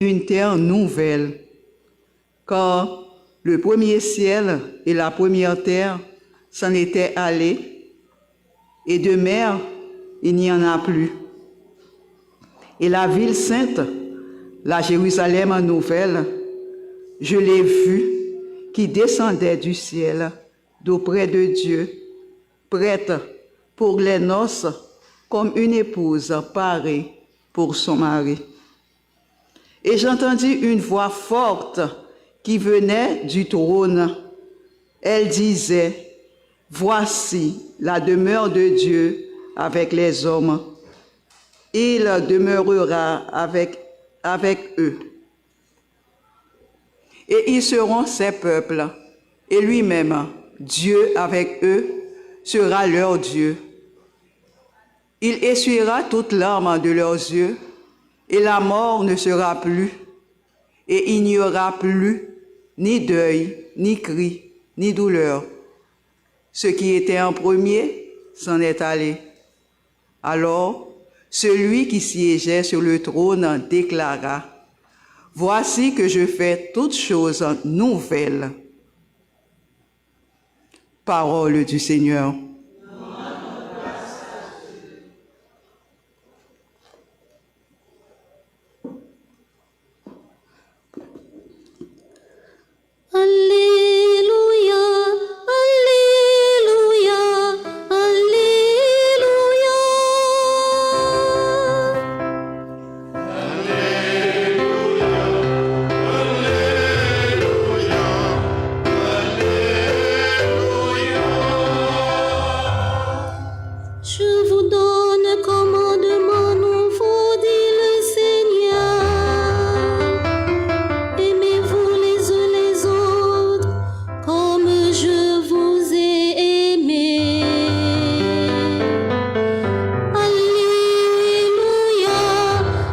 une terre nouvelle, car le premier ciel et la première terre s'en étaient allés, et de mer, il n'y en a plus. Et la ville sainte, la Jérusalem nouvelle, je l'ai vue, qui descendait du ciel, d'auprès de Dieu, prête pour les noces, comme une épouse parée pour son mari. Et j'entendis une voix forte qui venait du trône. Elle disait, « Voici la demeure de Dieu avec les hommes. Il demeurera avec eux. Et ils seront ses peuples, et lui-même, Dieu avec eux, sera leur Dieu. Il essuiera toute larme de leurs yeux, et la mort ne sera plus, et il n'y aura plus ni deuil, ni cri, ni douleur. Ce qui était en premier s'en est allé. Alors, celui qui siégeait sur le trône déclara, « Voici que je fais toutes choses nouvelles. » Parole du Seigneur. Alléluia, Alléluia, Alléluia. Alléluia, Alléluia, Alléluia. Je vous donne commandement nouveau, dit le Seigneur. Aimez-vous les uns les autres comme je vous ai aimé. Alléluia,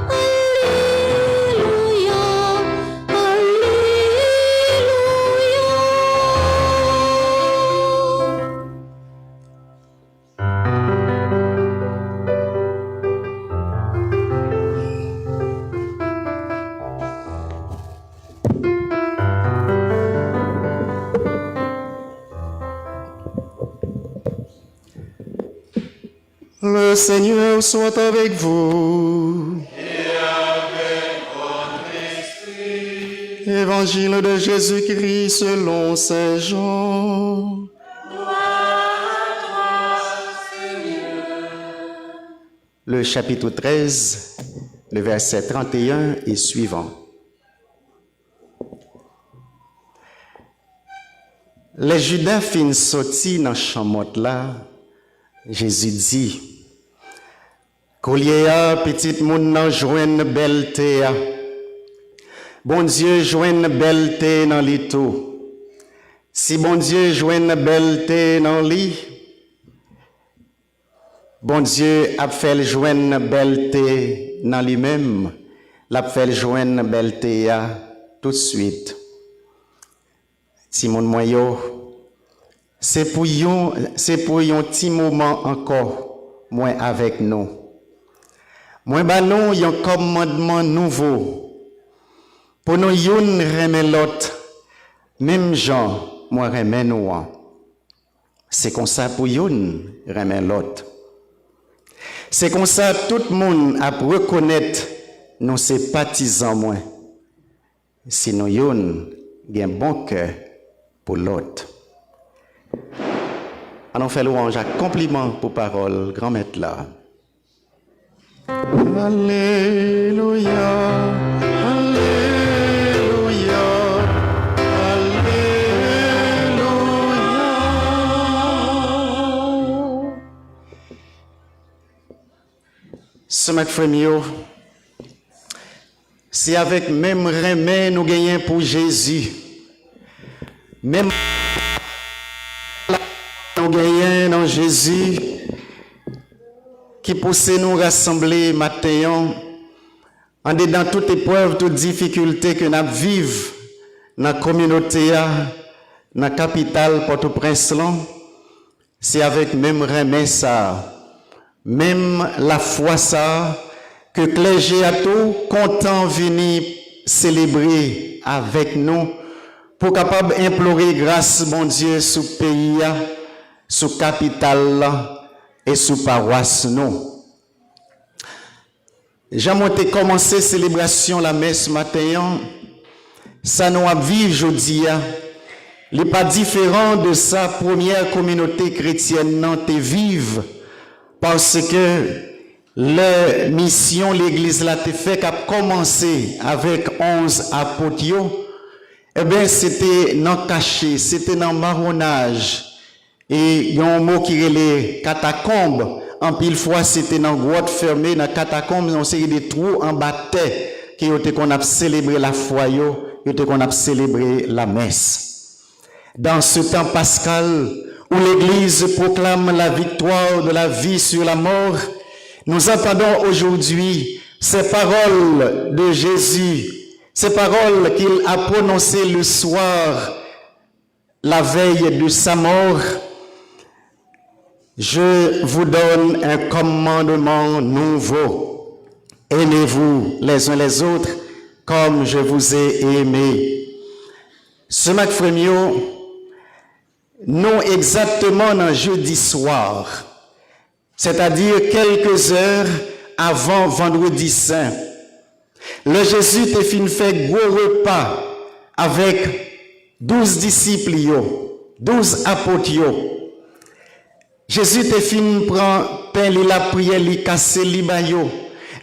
Alléluia, Alléluia. Le Seigneur soit avec vous. Évangile de Jésus-Christ selon saint Jean. Le chapitre 13, le verset 31 et suivant. Les Judas fin sorti dans chamot là, Jésus dit, Collier a petit moun nan joine belle terre. Bon Dieu joine belle terre dans li tout. Si bon Dieu joine belle terre dans li, bon Dieu a fait joine belle terre dans lui-même, l'a fait joine belle terre tout de suite. Si mon moyo, c'est pour un petit moment encore, moi avec nous. Moi ba nous un commandement nouveau. Pour nous yon remet l'autre, même gens, moi remet nous. C'est comme ça pour yon remet l'autre. C'est comme ça tout le monde a reconnaître nous c'est partisans moi. Si nous yon gen bon cœur pour l'autre. On fait louange à compliment pour parole, grand maître là. Alléluia, Alléluia, Alléluia. Ce matin, c'est avec même remède nous gagnons pour Jésus. Même nous gagnons dans Jésus qui pousse nous rassembler matin en dedans toute épreuve, toute difficulté que nous vivons dans la communauté, dans la capitale Port-au-Prince, c'est avec même remède ça, même la foi ça, que clergé à tout content venir célébrer avec nous pour capable implorer grâce, mon Dieu, sous pays, sous capitale et sous paroisse nous. J'ai commencé célébration la messe matin, ça nous a vécu aujourd'hui. Il n'est pas différent de sa première communauté chrétienne non te vive parce que la mission l'église l'a fait qu'a commencé avec 11 apôtres. Eh bien c'était non caché, c'était dans marronnage et il y a un mot qui est les catacombes. En pile fois c'était dans grotte fermée dans catacombes, on série des trous en bas de terre qui était qu'on a célébré la foi, était qu'on a célébré la messe. Dans ce temps pascal où l'Église proclame la victoire de la vie sur la mort, nous entendons aujourd'hui ces paroles de Jésus, ces paroles qu'il a prononcées le soir, la veille de sa mort. Je vous donne un commandement nouveau. Aimez-vous les uns les autres comme je vous ai aimé. Ce matin, non exactement dans jeudi soir, c'est-à-dire quelques heures avant vendredi saint, le Jésus t'a fin fait gros repas avec 12 disciples, 12 apôtres. Jésus t'a fin prend pain, la prière, li casse, li bayo,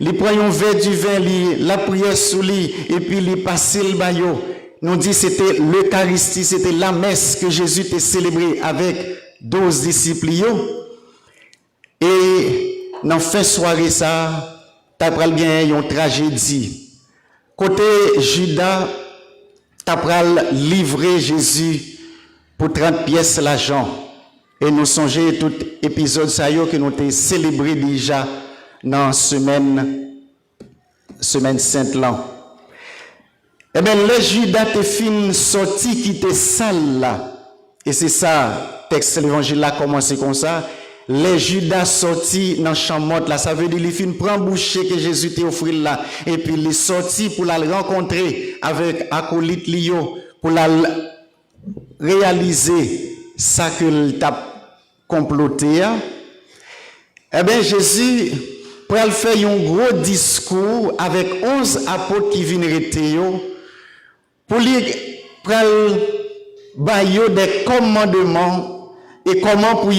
li prend un verre du vin, la prière sous lui, et puis li passe le bayo. Nous dit c'était l'Eucharistie, c'était la messe que Jésus t'a célébrée avec 12 disciples. Et dans fin soirée ça, t'as pral bien une tragédie. Côté Judas, t'as pral livrer Jésus pour 30 pièces l'argent. Et nous songeons tout épisode ça que nous t'ai célébré déjà dans semaine sainte là. Eh bien, le Judas te fin sorti qui te sale là. Et c'est ça, texte l'évangile là commencé comme ça. Les Judas sorti dans chambre là, ça veut dire les fin prend boucher que Jésus t'a offert là. Et puis il est sorti pour la rencontrer avec acolyte Lio, pour la réaliser ça que t'a comploté. Eh bien, Jésus pour faire un gros discours avec 11 apôtres qui viennent rester pour lui prendre des commandements et comment pour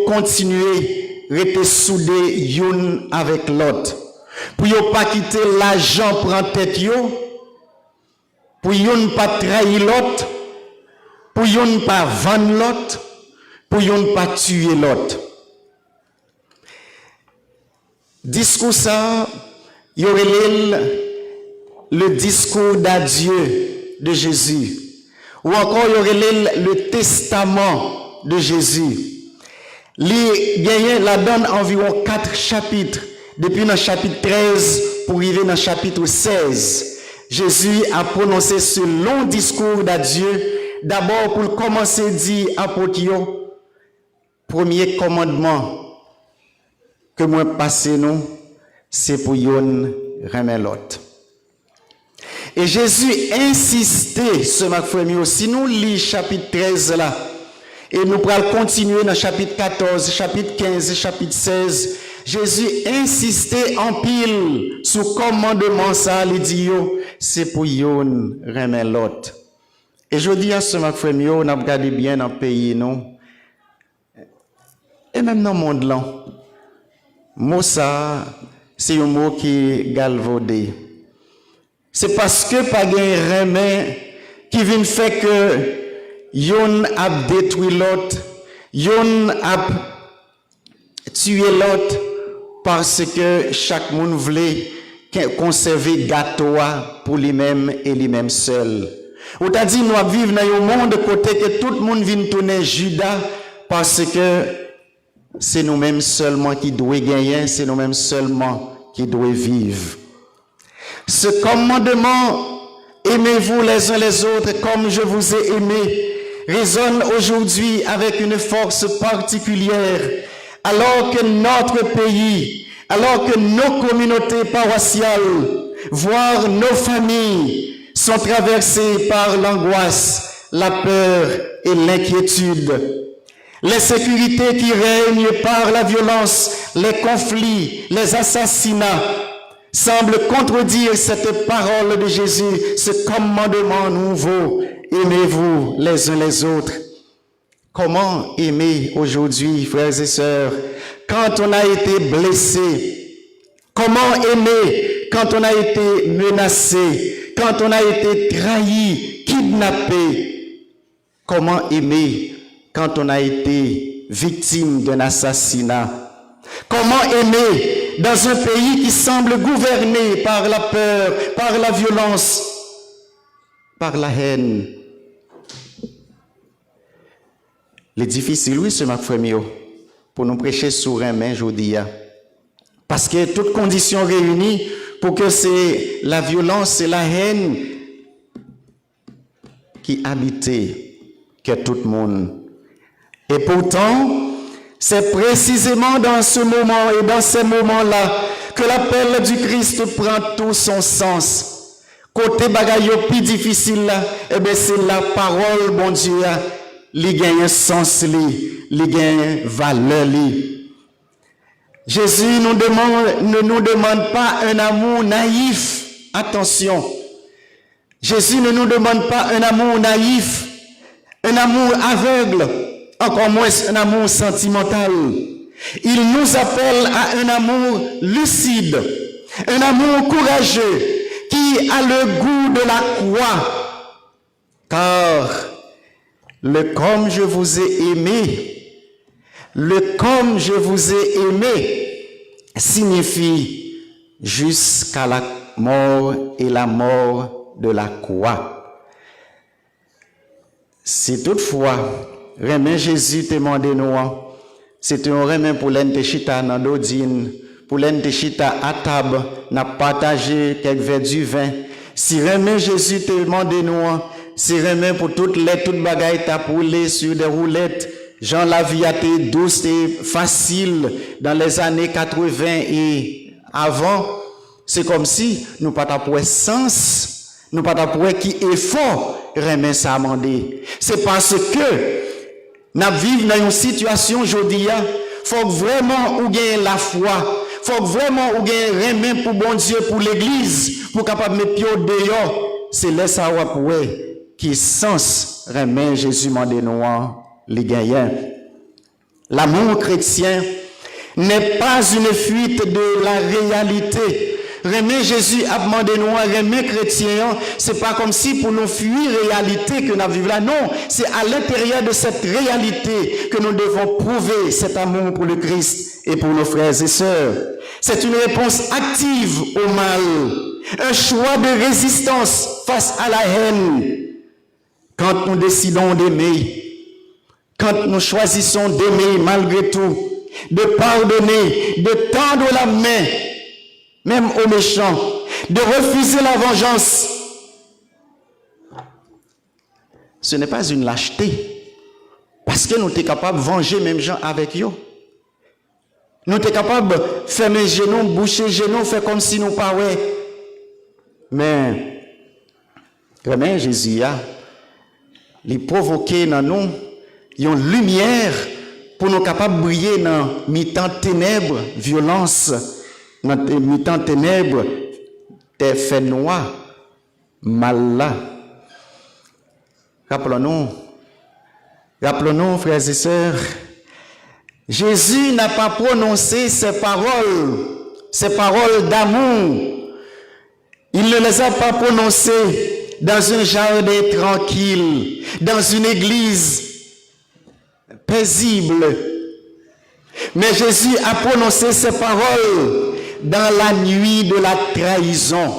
continuer rester soudés l'un avec l'autre. Pour ne pas quitter l'argent prendre tête pour ne pas trahir l'autre, pour ne pas vendre l'autre, pour ne pas tuer l'autre. Discours ça, il y aurait le discours d'adieu de Jésus, ou encore il y aurait le testament de Jésus. Il la donne environ 4 chapitres, depuis le chapitre 13 pour arriver dans le chapitre 16. Jésus a prononcé ce long discours d'adieu, d'abord pour commencer à dire apôtre, premier commandement que moi passé nous, c'est pour yon remettre l'autre. Et Jésus insistait ce matin, si nous lisons chapitre 13 là, et nous pourrons continuer dans chapitre 14, chapitre 15, chapitre 16, Jésus insistait en pile sur commandement ça, il dit c'est pour yon remettre l'autre. Et je dis à ce matin, on a regardé bien dans le pays, nous, et même dans le monde là, mot ça, c'est un mot qui est galvaudé. C'est parce que pas de remède qui vient faire que yon a détruit l'autre, yon a tué l'autre parce que chaque monde voulait conserver gâteau pour lui-même et lui-même seul. Ou t'a dit nous vivons dans un monde côté que tout le monde vient tourner Judas parce que c'est nous-mêmes seulement qui devons gagner, c'est nous-mêmes seulement qui devons vivre. Ce commandement, aimez-vous les uns les autres comme je vous ai aimé, résonne aujourd'hui avec une force particulière, alors que notre pays, alors que nos communautés paroissiales, voire nos familles, sont traversés par l'angoisse, la peur et l'inquiétude. L'insécurité qui règne par la violence, les conflits, les assassinats, semblent contredire cette parole de Jésus, ce commandement nouveau. Aimez-vous les uns les autres. Comment aimer aujourd'hui, frères et sœurs, quand on a été blessé? Comment aimer quand on a été menacé, quand on a été trahi, kidnappé? Comment aimer quand on a été victime d'un assassinat? Comment aimer dans un pays qui semble gouverné par la peur, par la violence, par la haine? Les difficiles, oui, ce ma frère, pour nous prêcher sur un main aujourd'hui. Parce que toutes conditions réunies pour que c'est la violence et la haine qui habitaient que tout le monde. Et pourtant, c'est précisément dans ce moment et dans ces moments-là que l'appel du Christ prend tout son sens. Côté bagaille plus difficile là, eh bien c'est la parole, bon Dieu, li gagne un sens, li gagne valeur. Jésus ne nous demande pas un amour naïf. Attention. Jésus ne nous demande pas un amour naïf, un amour aveugle, encore moins un amour sentimental. Il nous appelle à un amour lucide, un amour courageux qui a le goût de la croix. Car le comme je vous ai aimé, le comme je vous ai aimé signifie jusqu'à la mort et la mort de la croix. Si toutefois, remet Jésus te demandé nous, c'est un remet pour l'ente chita dans l'odine, pour l'ente chita à table, n'a partagé quelques verres du vin. Si remet Jésus te demandé nous, c'est remet pour toutes bagailles t'a roulé sur des roulettes. Jean la vie a été douce et facile dans les années 80 et avant. C'est comme si nous pas pour sens, nous pas pour qui effort remet ça amendé. C'est parce que nous vivons dans une situation aujourd'hui, faut vraiment ou gagner la foi, faut vraiment ou gagner remet pour bon Dieu, pour l'église, pour capable mettre pied dehors. C'est là ça pour qui sens remet Jésus mandé nous les gagnants. L'amour chrétien n'est pas une fuite de la réalité. Remet Jésus a demandé nous, remet chrétien, c'est pas comme si pour nous fuir réalité que nous vivons là. Non, c'est à l'intérieur de cette réalité que nous devons prouver cet amour pour le Christ et pour nos frères et sœurs. C'est une réponse active au mal, un choix de résistance face à la haine. Quand nous décidons d'aimer, quand nous choisissons d'aimer malgré tout, de pardonner, de tendre la main, même aux méchants, de refuser la vengeance, ce n'est pas une lâcheté, parce que nous sommes capables de venger même gens avec eux. Nous sommes capables de fermer les genoux, boucher les genoux, faire comme si nous ne pas. Mais, vraiment, Jésus a les provoquer dans nous une lumière pour nous capables de briller dans mi-temps ténèbres, violence, dans mi-temps ténèbres, des faits noirs, mal là. Rappelons-nous, frères et sœurs, Jésus n'a pas prononcé ces paroles d'amour. Il ne les a pas prononcées dans un jardin tranquille, dans une église paisible. Mais Jésus a prononcé ces paroles dans la nuit de la trahison.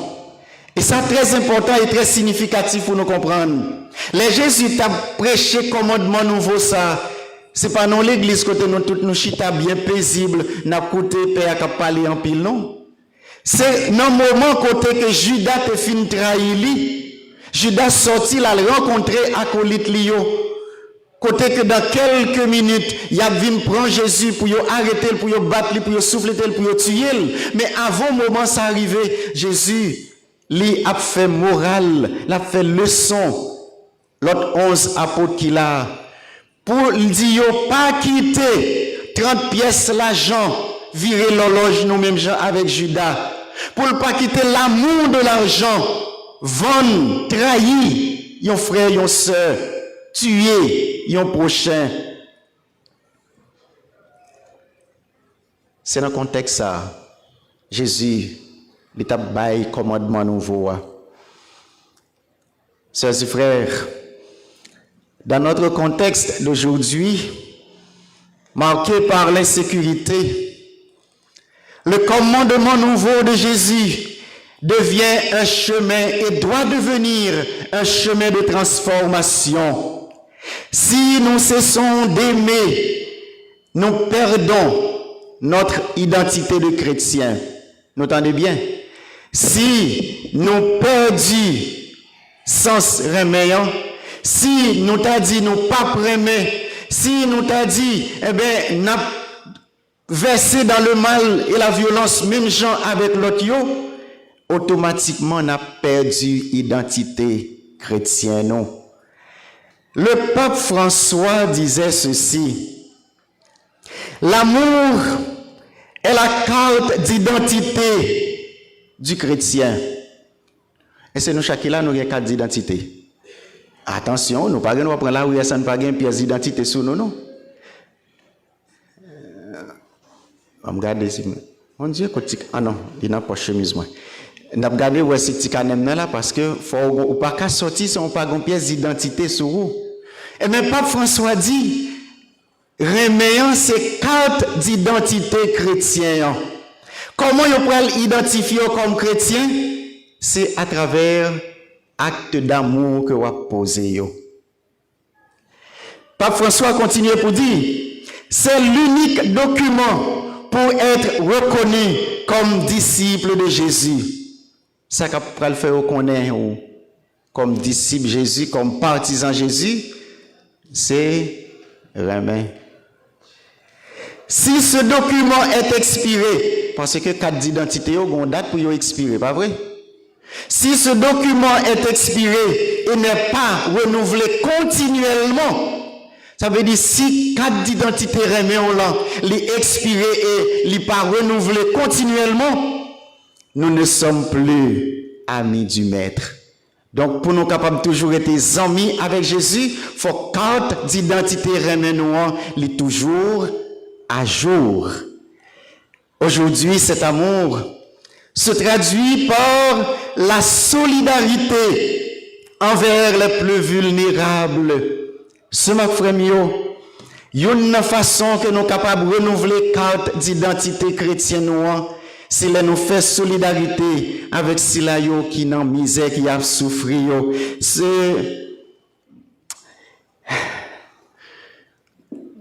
Et ça très important et très significatif pour nous comprendre. Les Jésus t'a prêché commandement nouveau ça. C'est pas non l'église côté nous toutes nous chita bien paisible, n'a côté père qui parler en pile non. C'est dans le moment côté que Judas te fin trahi li. Judas sorti là rencontrer acolyte Lio. Côté que dans quelques minutes, il y a venu prendre Jésus pour arrêter, pour battre, pour souffler, pour tuer. Mais avant le moment ça arrivait, Jésus li a fait morale, l'a fait leçon, l'autre 11 apôtres qu'il a, pour dire pas quitter 30 pièces l'argent, virer l'horloge nous-mêmes avec Judas, pour ne pas quitter l'amour de l'argent, vendre, trahir, yon frère, yon sœur, tuer, yon prochain. C'est dans le contexte ça, Jésus, l'état bail commandement nouveau. Sœurs et frères, dans notre contexte d'aujourd'hui, marqué par l'insécurité, le commandement nouveau de Jésus devient un chemin et doit devenir un chemin de transformation. Si nous cessons d'aimer, nous perdons notre identité de chrétien. Vous entendez bien? Si nous perdons sens reméant, si nous t'a dit nous pas prémé, si nous t'a dit, eh bien, n'a versé dans le mal et la violence, même gens avec l'autre, automatiquement, on a perdu l'identité chrétienne. Non? Le pape François disait ceci. L'amour est la carte d'identité du chrétien. Et c'est nous, chacun là, nous avons une carte d'identité. Attention, nous ne pouvons pas prendre la rue, ça ne pas une pièce d'identité sur nous, non. On regarde ici. Mon Dieu, ah non, il n'a pas de chemise, moi. On a regardé où est-ce que tu là parce que faut ou pas qu'à sortir si on pas une pièce d'identité sur vous. Et même Pape François dit, reméant ces carte d'identité chrétienne. Comment on peut l'identifier comme chrétien? C'est à travers acte d'amour que vous avez posé. Pape François continue pour dire, c'est l'unique document pour être reconnu comme disciple de Jésus. Ça qu'on peut le faire reconnaître comme disciple Jésus, comme partisan Jésus, c'est remet. Si ce document est expiré, parce que carte d'identité, il y a une date pour expirer, pas vrai? Si ce document est expiré et n'est pas renouvelé continuellement, ça veut dire si carte d'identité remet au là, les expiré et les pas renouvelé continuellement, nous ne sommes plus amis du maître. Donc pour nous capables toujours être amis avec Jésus, faut carte d'identité remet nous les toujours à jour. Aujourd'hui, cet amour se traduit par la solidarité envers les plus vulnérables. Ce ma frère, il y a une façon que nous sommes capables de renouveler carte d'identité chrétienne, c'est là nous faire solidarité avec ceux qui n'ont misère, qui a souffert. C'est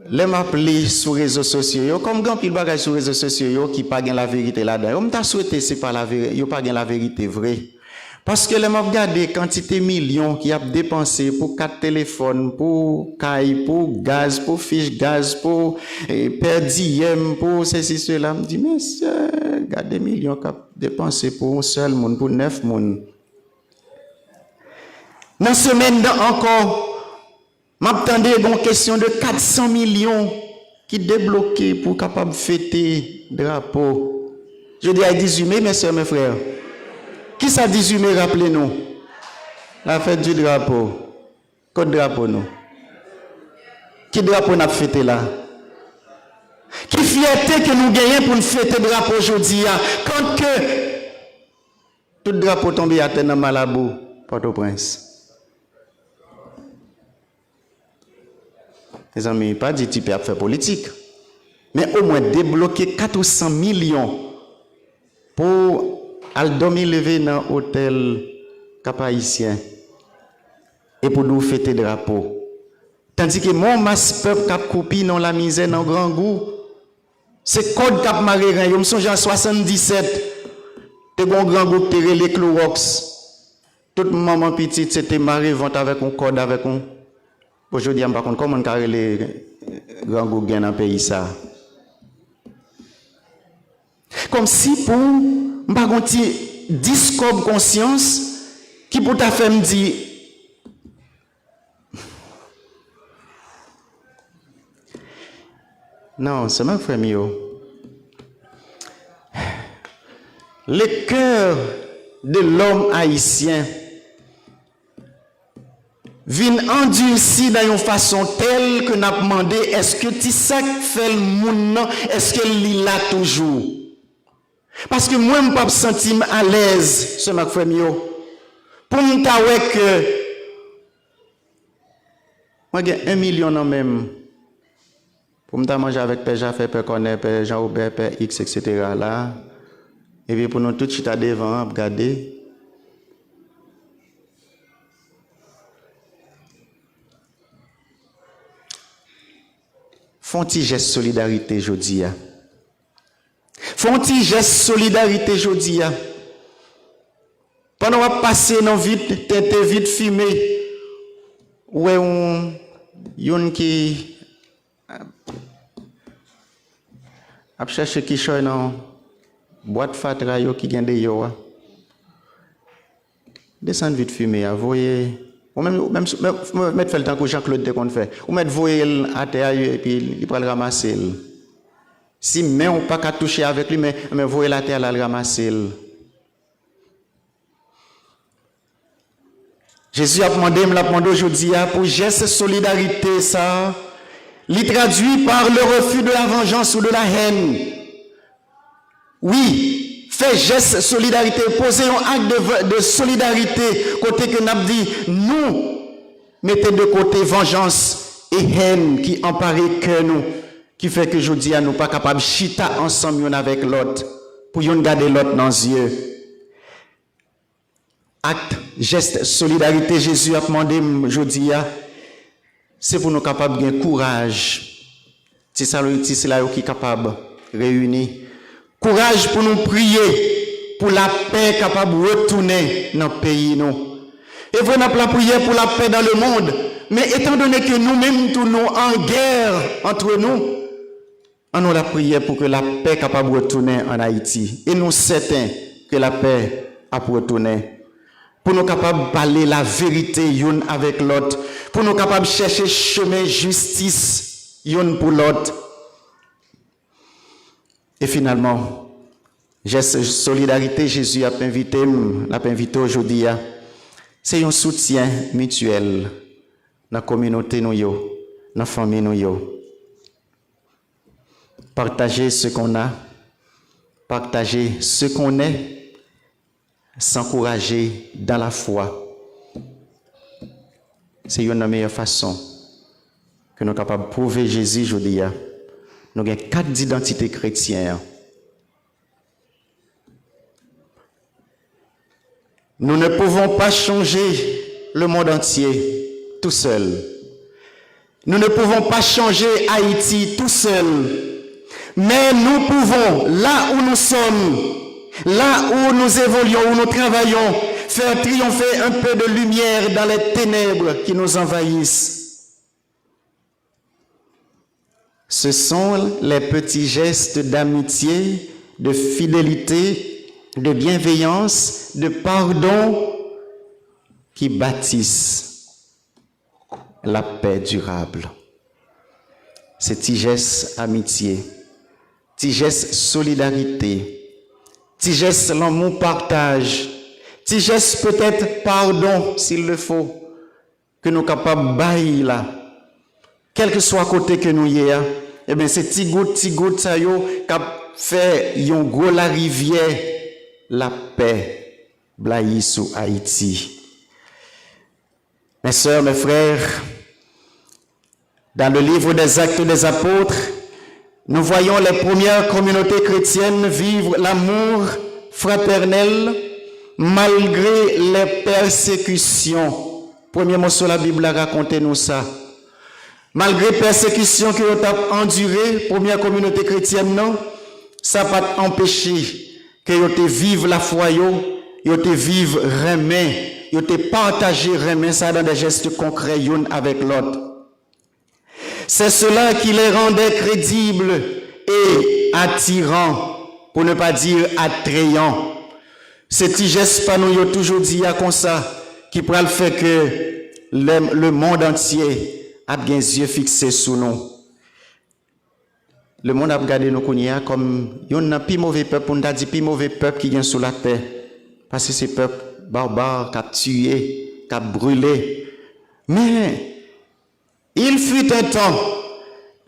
les m'appeler sur les réseaux sociaux, comme grand pile bagage sur les réseaux sociaux qui pas la vérité là-dedans. On t'a souhaité c'est pas la vérité, yo pas la vérité vraie. Parce que les m'a regardé quantité millions qui a dépensé pour 4 téléphones, pour caille, pour gaz, pour fiche gaz, pour per diem, pour ceci cela, me dit mais regardez millions qui a dépensé pour un seul monde, pour 9 monde. Dans semaine encore m'attendais une question de 400 millions qui débloqués pour capable fêter drapeau. Je dis à 18 mai, mes soeurs, mes frères. Qui ça 18 mai, rappelez-nous? La fête du drapeau. Quel drapeau nous? Qui drapeau n'a fêté là? Qui fierté que nous gagnons pour nous fêter le drapeau aujourd'hui? Quand que tout drapeau tombé à terre dans Malabo, Port-au-Prince. Les amis, pas dit tu peux faire politique, mais au moins débloquer 400 millions pour aller dormir lever dans l'hôtel cap-haïtien et pour nous fêter le drapeau. Tandis que mon masse peuple cap coupi dans la misère, dans le grand goût, c'est code cap maré, je me souviens en 77, te bon grand goût te les Clorox. Toute maman petite c'était maré vente avec un code avec un. Aujourd'hui, par contre, comment carré les grands goûts dans le pays ça? Comme si pour m'pagonti discours conscience qui pour ta faire me dire non, c'est ma frère mio. Le cœur de l'homme haïtien vient endurci dans une façon telle que n'a demandé est-ce que tu sais fait le monde est-ce qu'il là toujours parce que moi je pas sentir à l'aise ce ma frère mio pour me taoué que moi j'ai 1 million en même pour me manger avec père Jaffe, père Cornet, père Jean-Aubert, père X, etc. là. Et puis pour nous tout chita devant, regarder. Font-ils geste solidarité jodi a. Font-ils geste solidarité jodi a. Pendant qu'on passer dans vite, tête vite fumée. Ouais on yon qui a cherché qui choy dans boîte fatra yo qui gende yo descend vite fumé a voyer ou même mettre fait le temps que Jean-Claude de qu'on fait ou mettre voyer à terre et puis il va le ramasser si mais on pas qu'à toucher avec lui mais voyer la terre là le ramasser. Jésus a demandé aujourd'hui pour geste solidarité ça il traduit par le refus de la vengeance ou de la haine. Oui, fait geste solidarité, poser un acte de solidarité, côté que nous dit, nous, mettez de côté vengeance et haine qui empare que nous, qui fait que aujourd'hui, nous pas capables de chita ensemble avec l'autre, pour nous garder l'autre dans les yeux. Acte, geste, solidarité, Jésus a demandé aujourd'hui, c'est pour nous capables de courage. C'est ça qui est capable de réunir. Courage pour nous prier pour la paix capable de retourner dans le pays. Nous. Et vous n'avez pas prié pour la paix dans le monde. Mais étant donné que nous-mêmes, tous nous en guerre entre nous, on nous la prié pour que la paix capable de retourner en Haïti. Et nous certains que la paix a pour retourner. Pour nous capables de parler la vérité l'un avec l'autre. Pour nous capables de chercher chemin justice l'un pour l'autre. Et finalement, geste solidarité, Jésus a invité aujourd'hui. C'est un soutien mutuel dans la communauté, dans la famille. Partager ce qu'on a, partager ce qu'on est, s'encourager dans la foi. C'est une meilleure façon que nous sommes capables de prouver Jésus aujourd'hui. Nous avons 4 identités chrétiennes. Nous ne pouvons pas changer le monde entier tout seul. Nous ne pouvons pas changer Haïti tout seul. Mais nous pouvons, là où nous sommes, là où nous évoluons, où nous travaillons, faire triompher un peu de lumière dans les ténèbres qui nous envahissent. Ce sont les petits gestes d'amitié, de fidélité, de bienveillance, de pardon qui bâtissent la paix durable. Ces petits gestes amitié, petits gestes solidarité, petits gestes l'amour partage, petits gestes peut-être pardon s'il le faut, que nous sommes capables de bailler là. Quel que soit côté que nous y est, eh bien, c'est petit goutte, ça yo, cap fait yon gros la rivière, la paix, blayi sous Haïti. Mes sœurs, mes frères, dans le livre des Actes des Apôtres, nous voyons les premières communautés chrétiennes vivre l'amour fraternel malgré les persécutions. Premier mot sur la Bible a raconté nous ça. Malgré les persécutions que vous avez endurées, première communauté chrétienne, non, ça n'a pas empêché que vous vive la foi, vous vive remet, vous partagé remet ça dans des gestes concrets l'un avec l'autre. C'est cela qui les rendait crédibles et attirants, pour ne pas dire attrayants. C'est petit geste pas nous yo toujours dit comme ça qui pourra le faire que le monde entier a bien yeux fixés sur nous. Le monde a regardé nous comme yon n'a plus mauvais peuple, on a dit plus mauvais peuple qui vient sur la terre parce que c'est peuple barbare qui a tué, qui a brûlé. Mais il fut un temps,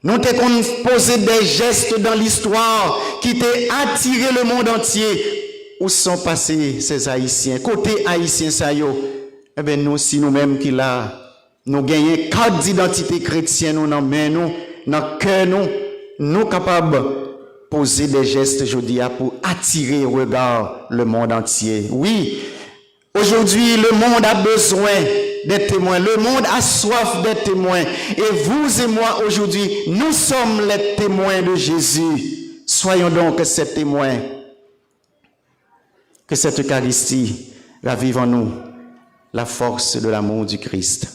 nous avons posé des gestes dans l'histoire qui ont attiré le monde entier. Où sont passés ces Haïtiens? Côté Haïtien, ça y est. Eh bien, nous, si nous-mêmes qui là, nous gagnons carte d'identité chrétienne, nous dans main, nous, dans cœur, nous capables de poser des gestes aujourd'hui pour attirer au regard le monde entier. Oui, aujourd'hui, le monde a besoin des témoins. Le monde a soif des témoins. Et vous et moi, aujourd'hui, nous sommes les témoins de Jésus. Soyons donc ces témoins. Que cette Eucharistie ravive en nous la force de l'amour du Christ.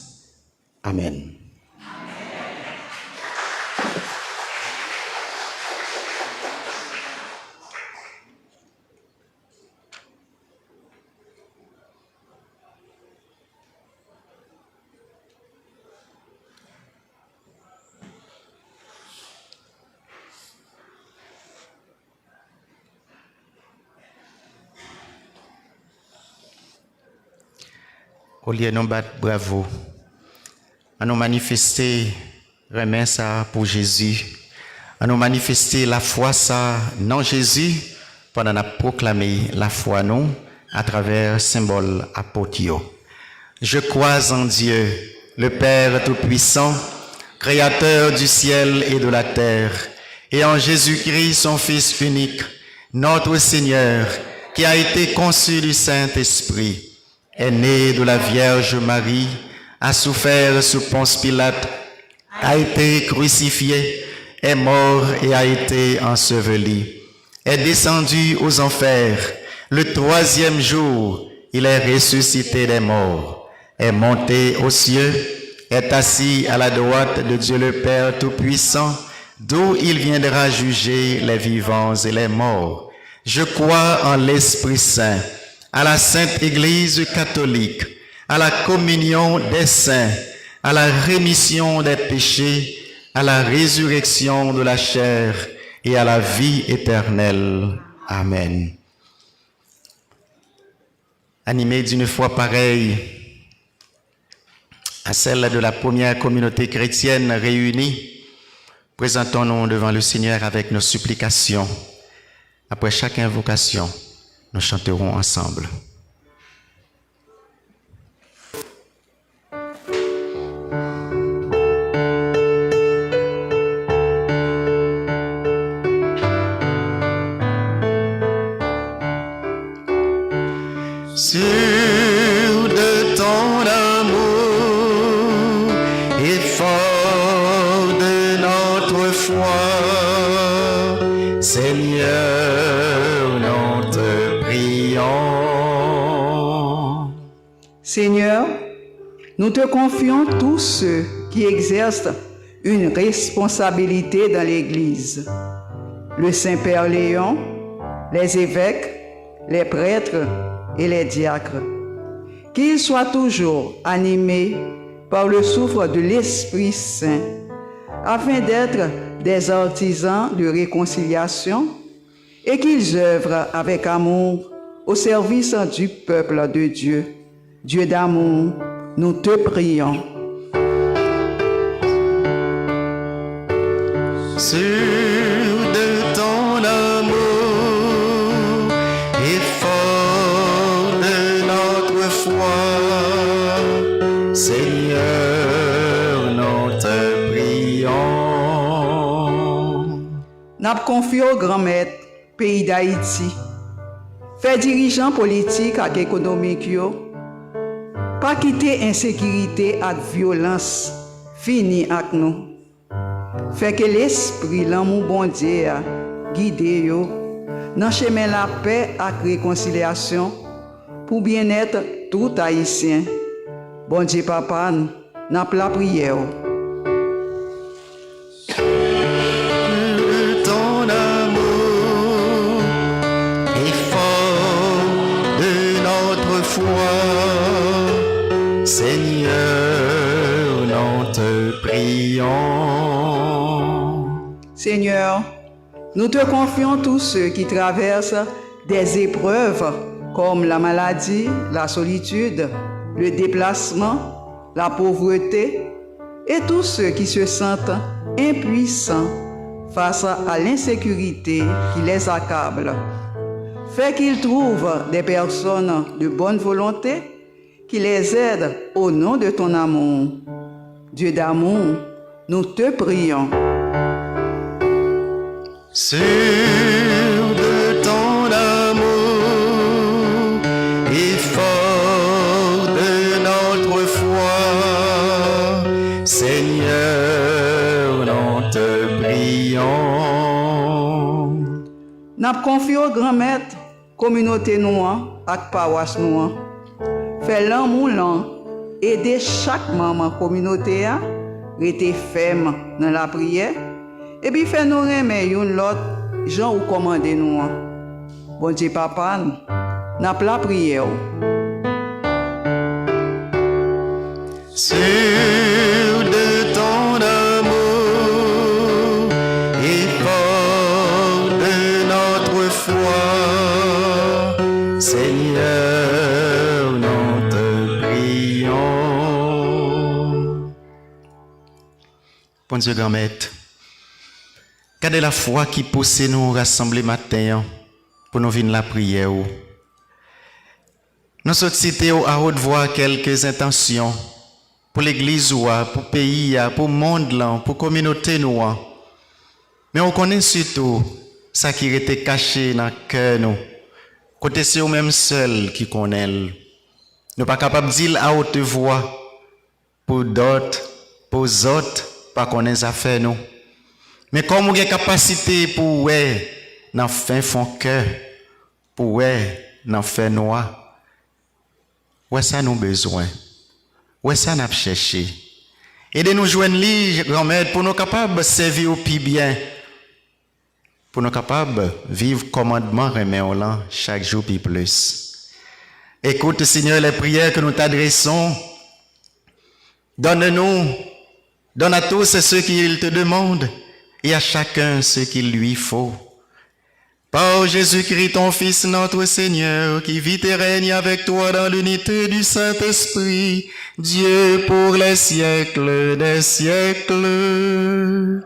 Amen. Au lieu de nous battre bravo, à nous manifester remerciement ça pour Jésus, à nous manifester la foi ça non Jésus, pendant nous proclamer la foi nous à travers symbole apotio. Je crois en Dieu, le Père Tout-Puissant, Créateur du ciel et de la terre, et en Jésus-Christ, son Fils unique, notre Seigneur, qui a été conçu du Saint-Esprit, est né de la Vierge Marie, a souffert sous Ponce Pilate, a été crucifié, est mort et a été enseveli, est descendu aux enfers. Le troisième jour, il est ressuscité des morts, est monté aux cieux, est assis à la droite de Dieu le Père Tout-Puissant, d'où il viendra juger les vivants et les morts. Je crois en l'Esprit Saint, à la Sainte Église catholique, à la communion des saints, à la rémission des péchés, à la résurrection de la chair et à la vie éternelle. Amen. Animés d'une foi pareille à celle de la première communauté chrétienne réunie, présentons-nous devant le Seigneur avec nos supplications. Après chaque invocation, nous chanterons ensemble. Sur de ton amour et fort de notre foi, Seigneur, nous te prions. Seigneur, nous te confions tous ceux qui exercent une responsabilité dans l'Église. Le Saint-Père Léon, les évêques, les prêtres et les diacres. Qu'ils soient toujours animés par le souffle de l'Esprit Saint, afin d'être des artisans de réconciliation et qu'ils œuvrent avec amour au service du peuple de Dieu. Dieu d'amour, nous te prions. Sur de ton amour et fort de notre foi, Seigneur, nous te prions. N'a confié au grand maître pays d'Haïti, fait dirigeants politiques et économiques, pas quitter insécurité et violence, fini avec nous. Fait que l'esprit, l'amour bon Dieu, guide yo, dans chemin la paix et réconciliation, pour bien-être tout haïtien. Bon Dieu papa, n'a la prière. Ton amour est fort de foi. Seigneur, nous te prions. Seigneur, nous te confions tous ceux qui traversent des épreuves comme la maladie, la solitude, le déplacement, la pauvreté et tous ceux qui se sentent impuissants face à l'insécurité qui les accable. Fais qu'ils trouvent des personnes de bonne volonté qui les aident au nom de ton amour. Dieu d'amour, nous te prions. Sur de ton amour et fort de notre foi, Seigneur, nous te prions. N'a confié au grand maître, communauté noire ak paroisse noire. Fait l'amour lent, aider chaque maman communauté à rester ferme dans la prière. Et puis fait nous remettre une l'autre, Jean ou commander nous. Bon Dieu papa, n'a pas la prière. Sur de ton amour et fort de notre foi, Seigneur, nous te prions. Bon Dieu grand maître, gardez la foi qui pousse nous rassembler matin pour nous venir la prière. Nous sollicitons à haute voix quelques intentions pour l'église, pour le pays, pour le monde, pour la communauté. Mais on connaît surtout ça qui était caché dans le cœur. Côté c'est nous-mêmes seuls qui connaissent. Nous ne sommes pas capables de dire à haute voix pour d'autres, pour les autres, pas connaître ça fait nous. Mais comme vous avez capacité pour ouais, dans fin fond cœur, pour ouais, dans fin noir, ouais ça nous besoin, ouais ça nous cherché. Aidez-nous joindre lui, grand-mère, pour nous capables de servir au plus bien, pour nous capables de vivre commandement remet chaque jour plus plus. Écoute Seigneur les prières que nous t'adressons, donne-nous, donne à tous ceux qui te demandent. Et à chacun ce qu'il lui faut. Par Jésus-Christ, ton Fils, notre Seigneur, qui vit et règne avec toi dans l'unité du Saint-Esprit, Dieu pour les siècles des siècles.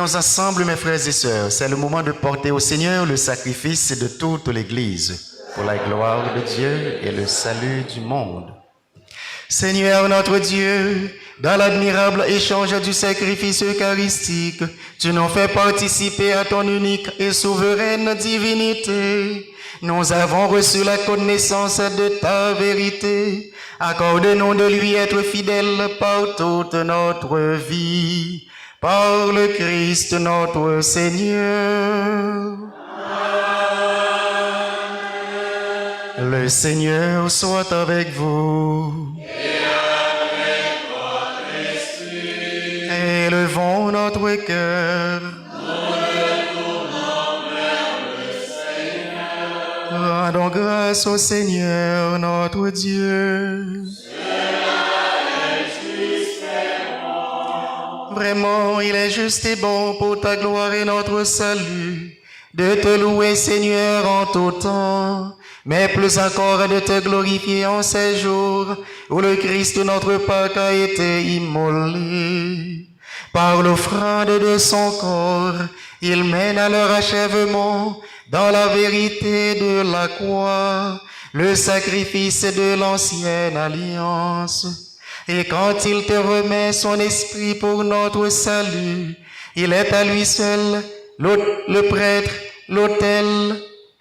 prions ensemble, mes frères et sœurs. C'est le moment de porter au Seigneur le sacrifice de toute l'Église, pour la gloire de Dieu et le salut du monde. Seigneur notre Dieu, dans l'admirable échange du sacrifice eucharistique, tu nous fais participer à ton unique et souveraine divinité. Nous avons reçu la connaissance de ta vérité. Accorde-nous de lui être fidèles par toute notre vie. Par le Christ notre Seigneur. Amen. Le Seigneur soit avec vous. Et avec votre esprit. Élevons notre cœur. Nous le tournons vers le Seigneur. Rendons grâce au Seigneur notre Dieu. Vraiment, il est juste et bon pour ta gloire et notre salut, de te louer, Seigneur, en tout temps, mais plus encore de te glorifier en ces jours où le Christ, notre Pâque, a été immolé. Par l'offrande de son corps, il mène à leur achèvement, dans la vérité de la croix, le sacrifice de l'ancienne alliance. Et quand il te remet son esprit pour notre salut, il est à lui seul le prêtre, l'autel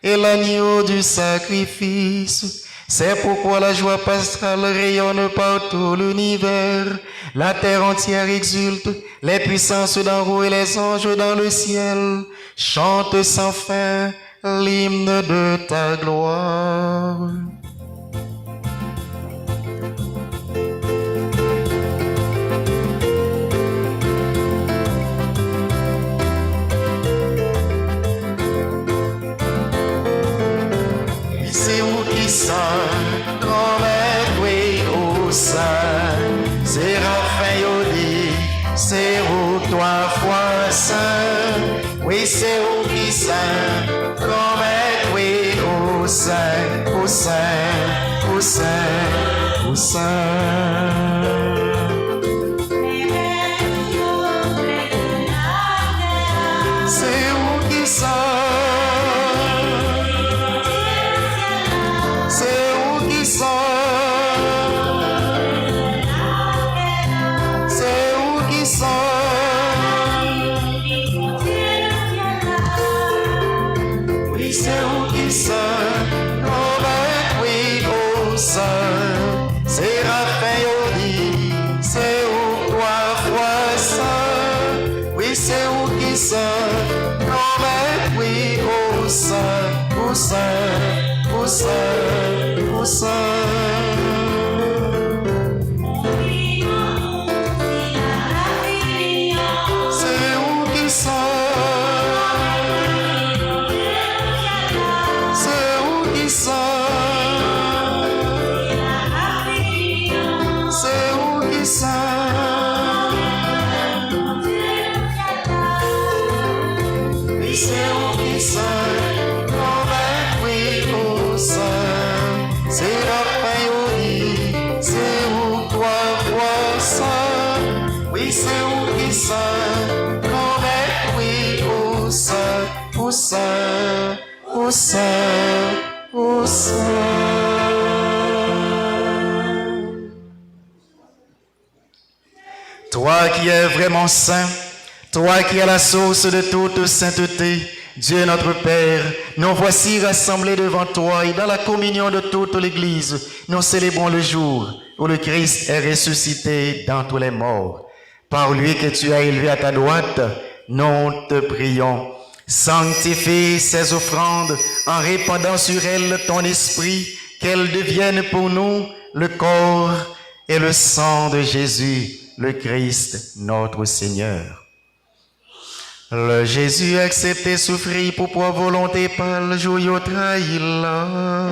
et l'agneau du sacrifice. C'est pourquoi la joie pastorale rayonne par tout l'univers. La terre entière exulte, les puissances d'en haut et les anges dans le ciel chantent sans fin l'hymne de ta gloire. Comme oui au sein, c'est Raphaël Yodi, c'est où toi fois saint, oui c'est où qui saint, comme oui au sein, au sein, au sein, au sein. C'est où qui saint. Toi qui es vraiment saint, toi qui es la source de toute sainteté, Dieu notre Père, nous voici rassemblés devant toi et dans la communion de toute l'Église, nous célébrons le jour où le Christ est ressuscité d'entre les morts. Par lui que tu as élevé à ta droite, nous te prions. Sanctifie ces offrandes en répandant sur elles ton esprit, qu'elles deviennent pour nous le corps et le sang de Jésus, le Christ, notre Seigneur. Le Jésus accepté souffrit pour ta volonté par le jour où trahi là.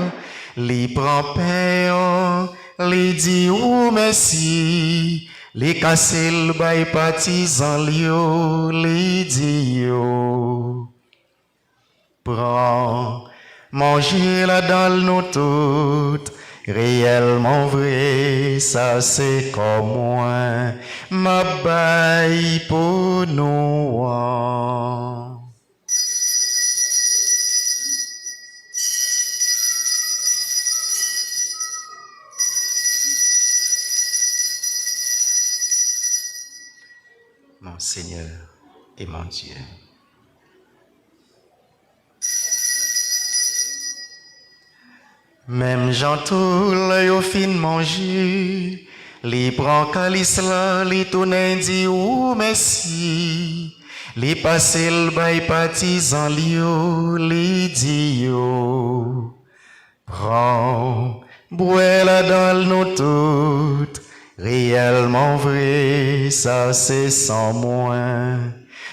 Li prend pain, li dit ou merci, li casse le bail partisan lio, li dit yo. Prends, mangez la dalle nous toutes, réellement vrai, ça c'est comme moi, ma baille pour nous. Mon Seigneur et mon Dieu. Même Jean-Toul au fin manger, les prend calice là, les tourne dit ou merci, les passe le bail partisan lio, les dit yo, prends, bois la dans nous toutes, réellement vrai, ça c'est sans moi,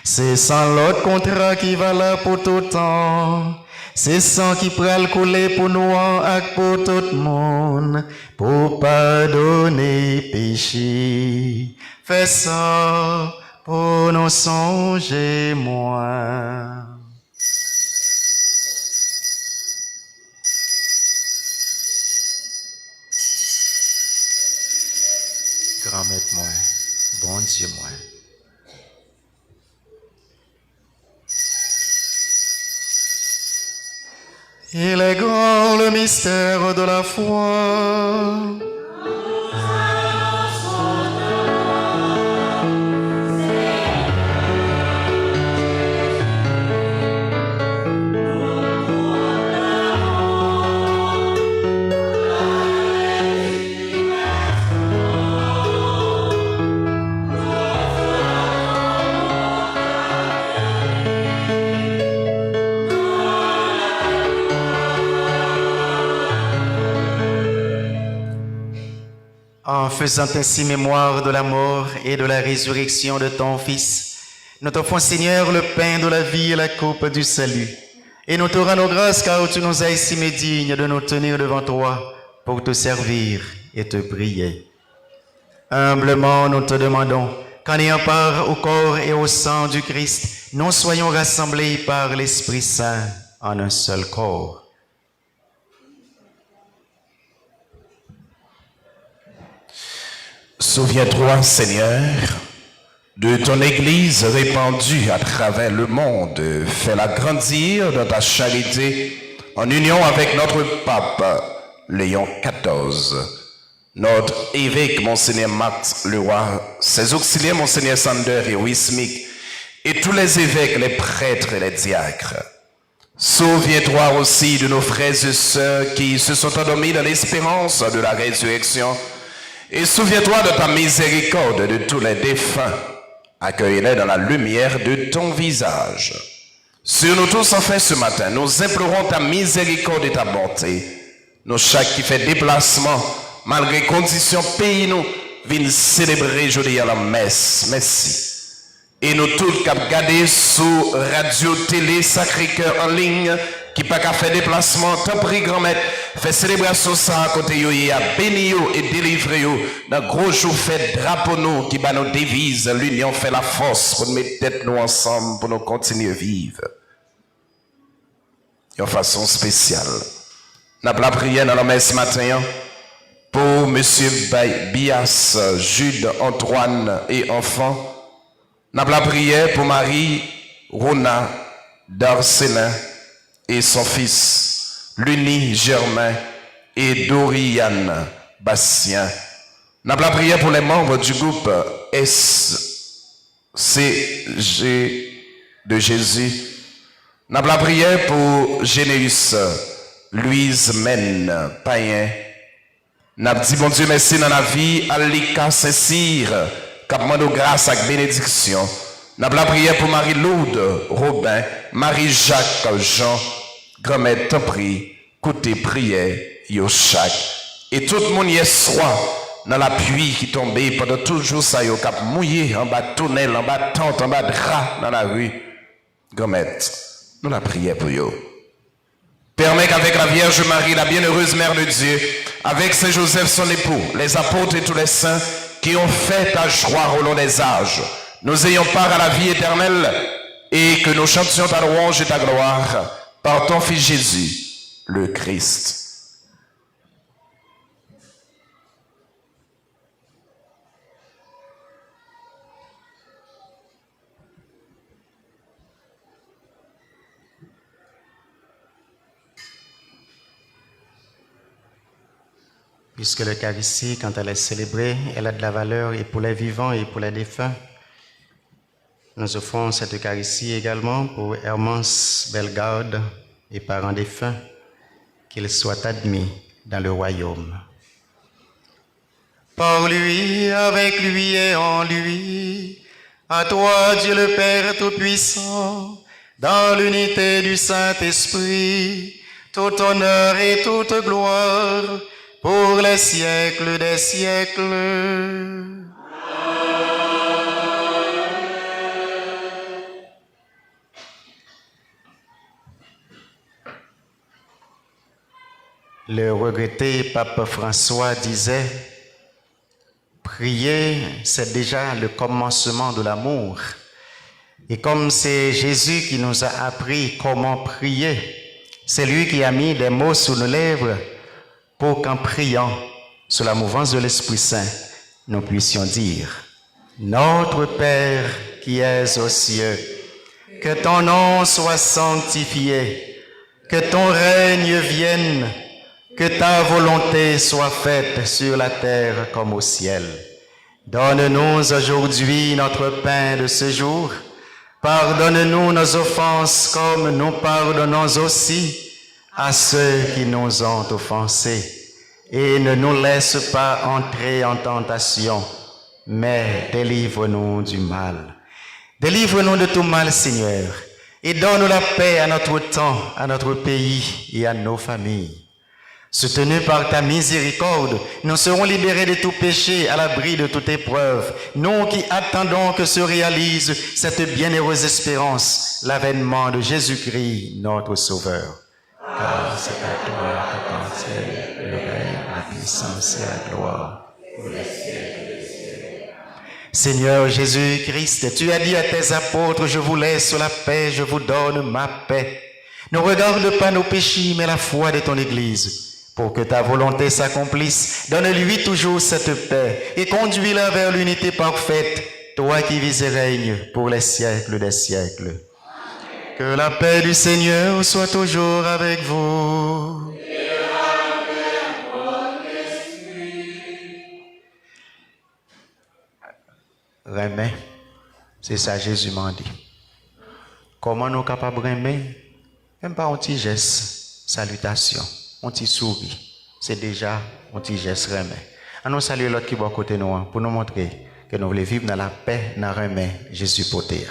c'est sans l'autre contrat qui va là pour tout temps. C'est sang qui pral couler pour nous et pour tout le monde, pour pardonner péché. Fais ça pour nous songer moi. Grand maître moi, bon Dieu moi. Il est grand le mystère de la foi. En faisant ainsi mémoire de la mort et de la résurrection de ton Fils, nous t'offrons, Seigneur, le pain de la vie et la coupe du salut. Et nous te rendons grâce car tu nous as estimés dignes de nous tenir devant toi pour te servir et te prier. Humblement, nous te demandons qu'en ayant part au corps et au sang du Christ, nous soyons rassemblés par l'Esprit Saint en un seul corps. Souviens-toi, Seigneur, de ton Église répandue à travers le monde. Fais-la grandir dans ta charité en union avec notre pape, Léon XIV, notre évêque, Monseigneur Max Leroy, ses auxiliaires, Monseigneur Sander et Wismic, et tous les évêques, les prêtres et les diacres. Souviens-toi aussi de nos frères et sœurs qui se sont endormis dans l'espérance de la résurrection. Et souviens-toi de ta miséricorde de tous les défunts. Accueille-les dans la lumière de ton visage. Sur nous tous, enfin, ce matin, nous implorons ta miséricorde et ta bonté. Nous, chaque qui fait déplacement, malgré conditions pays, nous, viennent célébrer aujourd'hui à la messe. Merci. Et nous tous qui avons gardé sous radio, télé, Sacré-Cœur en ligne, qui pas qu'à faire déplacement, t'en prie grand-maître, fait célébration ça à côté yo, et à bénir et délivrer yo, dans gros jour fait drapeau nous, qui bat nos devises, l'union fait la force pour nous mettre tête nous ensemble, pour nous continuer à vivre. De façon spéciale. Nous avons la prière dans la messe matin, pour monsieur Bias, Jude, Antoine et enfants. Nous avons la prière pour Marie, Rona, Darcelin, et son fils, Luni Germain et Doriane Bastien. Nous avons la prière pour les membres du groupe SCG de Jésus. Nous avons la prière pour Généus, Louise Men, Païen. Nous avons dit, bon Dieu, merci dans la vie, Alika Saint-Cyr, qui demande grâce avec bénédiction. Nous avons la prière pour Marie-Lourde, Robin, Marie-Jacques, Jean, grand-mère, t'en prie, côté prière, yo chaque. Et tout le monde hier soir, dans la pluie qui tombait, pendant tout le jour, ça yo cap mouillé, en bas de tunnel, en bas de tente, en bas de rat, dans la rue. Grand-mère, nous la prière pour yo. Permets qu'avec la Vierge Marie, la bienheureuse Mère de Dieu, avec Saint Joseph son époux, les apôtres et tous les saints qui ont fait ta joie au long des âges, nous ayons part à la vie éternelle et que nous chantions ta louange et ta gloire par ton Fils Jésus, le Christ. puisque l'Eucharistie, quand elle est célébrée, elle a de la valeur et pour les vivants et pour les défunts. Nous offrons cette Eucharistie également pour Hermance Bellegarde et parents défunts, qu'ils soient admis dans le royaume. Par lui, avec lui et en lui, à toi, Dieu le Père Tout-Puissant, dans l'unité du Saint-Esprit, tout honneur et toute gloire, pour les siècles des siècles. Le regretté pape François disait: prier, c'est déjà le commencement de l'amour. Et comme c'est Jésus qui nous a appris comment prier, c'est lui qui a mis des mots sur nos lèvres pour qu'en priant, sous la mouvance de l'Esprit Saint, nous puissions dire: Notre Père qui es aux cieux, que ton nom soit sanctifié, que ton règne vienne, que ta volonté soit faite sur la terre comme au ciel. Donne-nous aujourd'hui notre pain de ce jour. Pardonne-nous nos offenses comme nous pardonnons aussi à ceux qui nous ont offensés. Et ne nous laisse pas entrer en tentation, mais délivre-nous du mal. Délivre-nous de tout mal, Seigneur, et donne la paix à notre temps, à notre pays et à nos familles. Soutenus par ta miséricorde, nous serons libérés de tout péché, à l'abri de toute épreuve. Nous qui attendons que se réalise cette bienheureuse espérance, l'avènement de Jésus-Christ, notre Sauveur. Car c'est à toi qu'appartient le règne, la puissance et la gloire. Seigneur Jésus-Christ, tu as dit à tes apôtres: je vous laisse la paix, je vous donne ma paix. Ne regarde pas nos péchés, mais la foi de ton Église. Pour que ta volonté s'accomplisse, donne-lui toujours cette paix et conduis-la vers l'unité parfaite, toi qui vis et règnes pour les siècles des siècles. Que la paix du Seigneur soit toujours avec vous. Remet, c'est ça Jésus m'a dit. Comment nous sommes capables de remettre? Même pas un petit geste, salutation. On t'y sourit, c'est déjà un petit geste remet. On salue l'autre qui est à côté de nous pour nous montrer que nous voulons vivre dans la paix, dans le remet Jésus poté.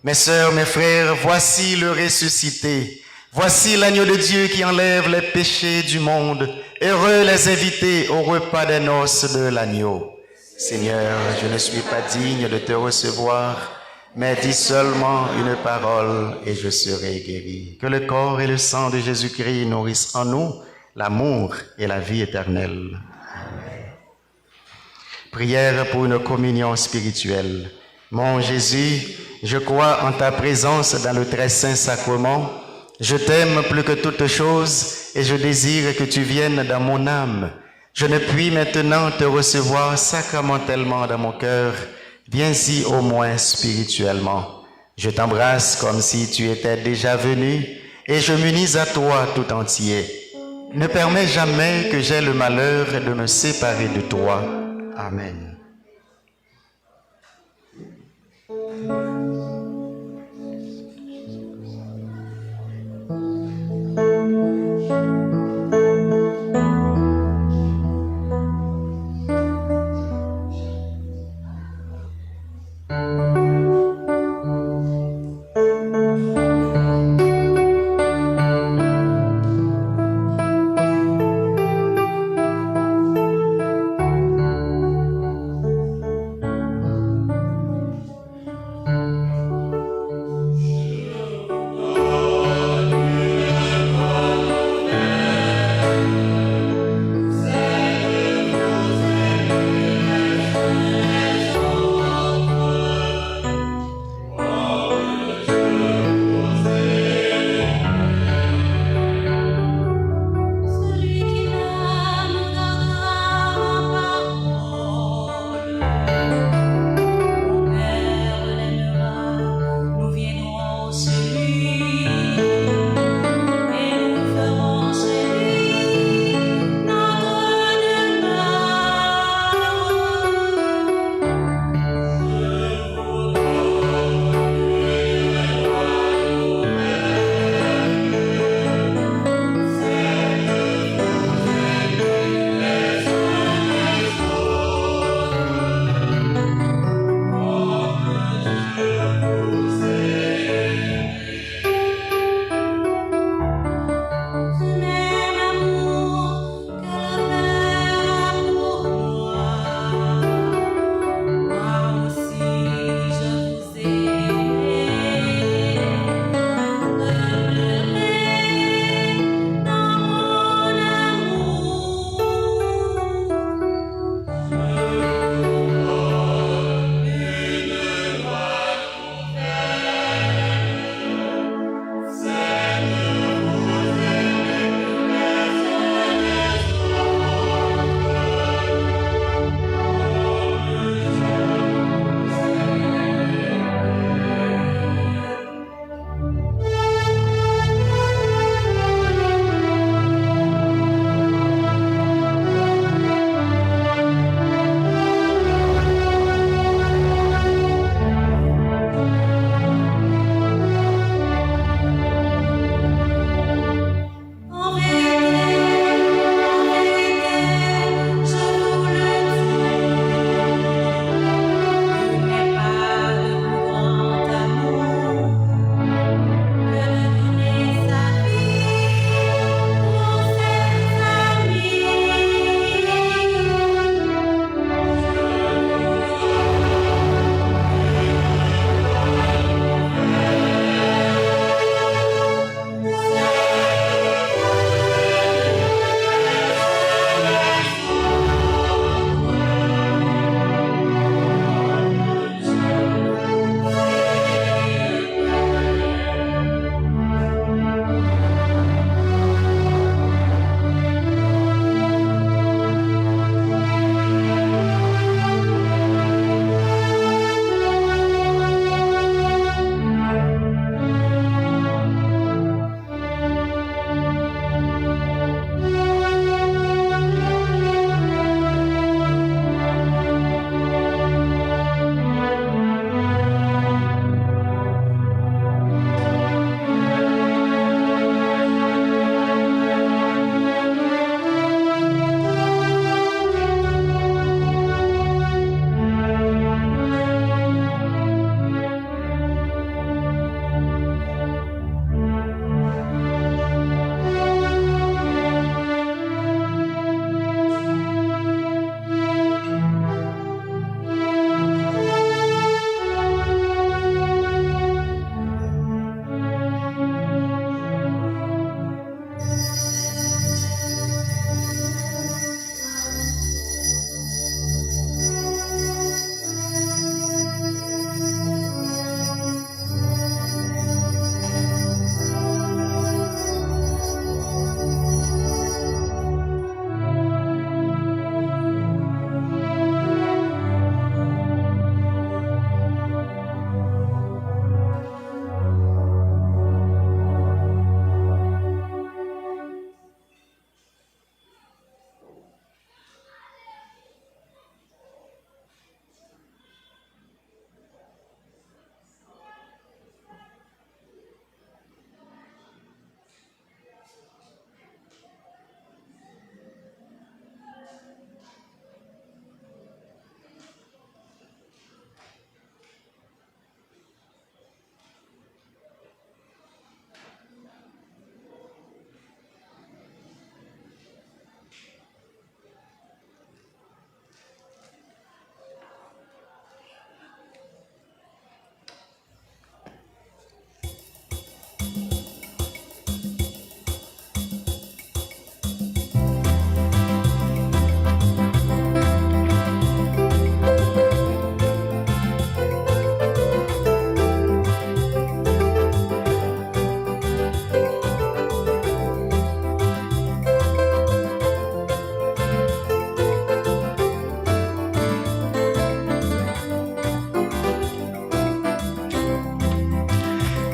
Mes sœurs, mes frères, voici le ressuscité. Voici l'agneau de Dieu qui enlève les péchés du monde. Heureux les invités au repas des noces de l'agneau. Seigneur, je ne suis pas digne de te recevoir, mais dis seulement une parole et je serai guéri. Que le corps et le sang de Jésus-Christ nourrissent en nous l'amour et la vie éternelle. Amen. Prière pour une communion spirituelle. Mon Jésus, je crois en ta présence dans le très saint sacrement Je t'aime plus que toute chose et je désire que tu viennes dans mon âme. Je ne puis maintenant te recevoir sacramentellement dans mon cœur. Viens-y au moins spirituellement. Je t'embrasse comme si tu étais déjà venu et je m'unis à toi tout entier. Ne permets jamais que j'aie le malheur de me séparer de toi. Amen.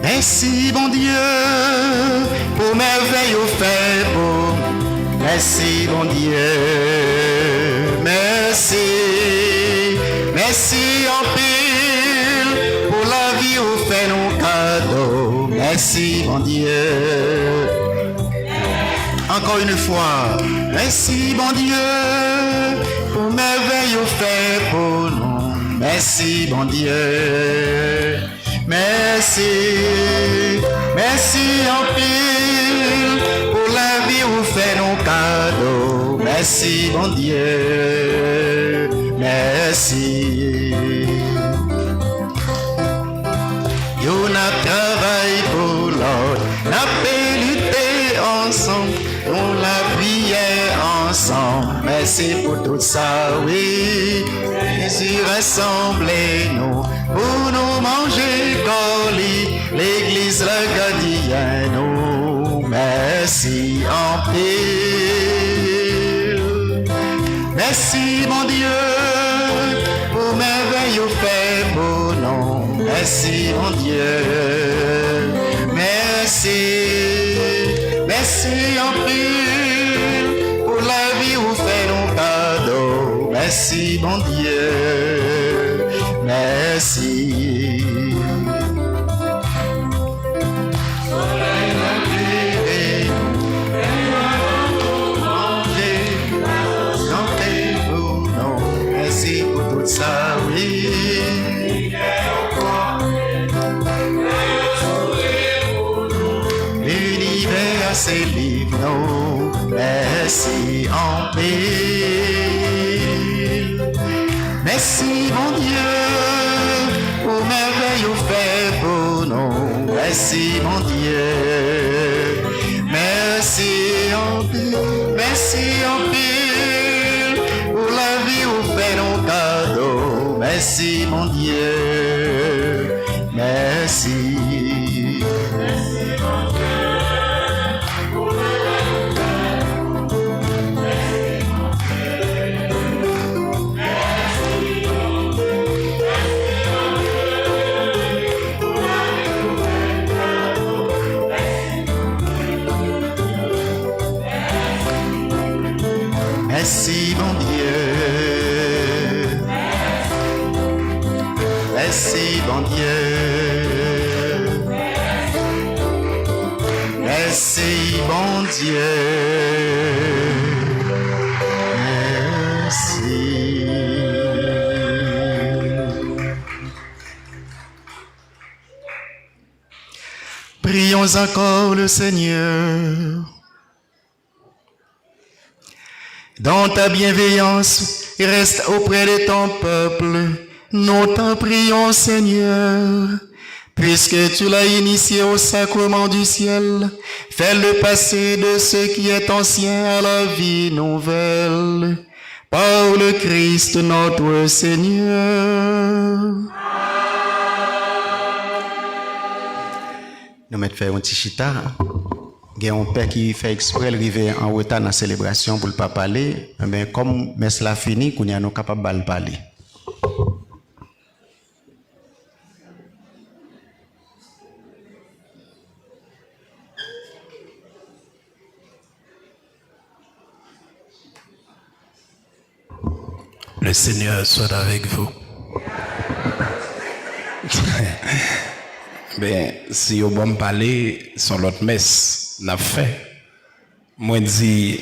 Merci, bon Dieu, pour merveille au fait pour. Merci, bon Dieu. Merci. Merci en pile pour la vie au fait nos cadeaux. Merci, bon Dieu. Encore une fois. Merci, bon Dieu, pour merveille au fait pour nous. Merci, bon Dieu. Merci, merci en pile pour la vie où fait nos cadeaux. Merci, bon Dieu, merci. Yo n'a travaillé pour l'autre, n'a pas lutté ensemble, on l'a prié ensemble. Merci pour tout ça, oui. Jésus rassemblez-nous pour nous manger colis, l'église le gardien nous. Merci en pile. Merci mon Dieu pour merveille au fait pour nous. Merci mon Dieu. Merci, merci en pile pour la vie où fait nos cadeaux. Merci mon Dieu, merci. Merci pour tout ça, oui. L'univers a ses livres, merci en paix. Merci mon Dieu, pour merveille au fait pour nous. Merci mon Dieu, merci en paix, merci en paix, pour la vie au fait nos cadeaux. Merci mon Dieu, merci. Merci mon Dieu, merci mon Dieu, merci bon Dieu, merci. Prions encore le Seigneur. Dans ta bienveillance, reste auprès de ton peuple. Nous t'en prions, Seigneur. Puisque tu l'as initié au sacrement du ciel, fais-le passer de ce qui est ancien à la vie nouvelle. Par le Christ notre Seigneur. Nous mettons faire un petit chita. Il y a un père qui fait exprès de arriver en retard dans la célébration pour ne pas parler. Mais comme cela fini, nous sommes capables de parler. Le Seigneur soit avec vous. Ben, si vous bon parler, son l'autre messe n'a fait. Moi dis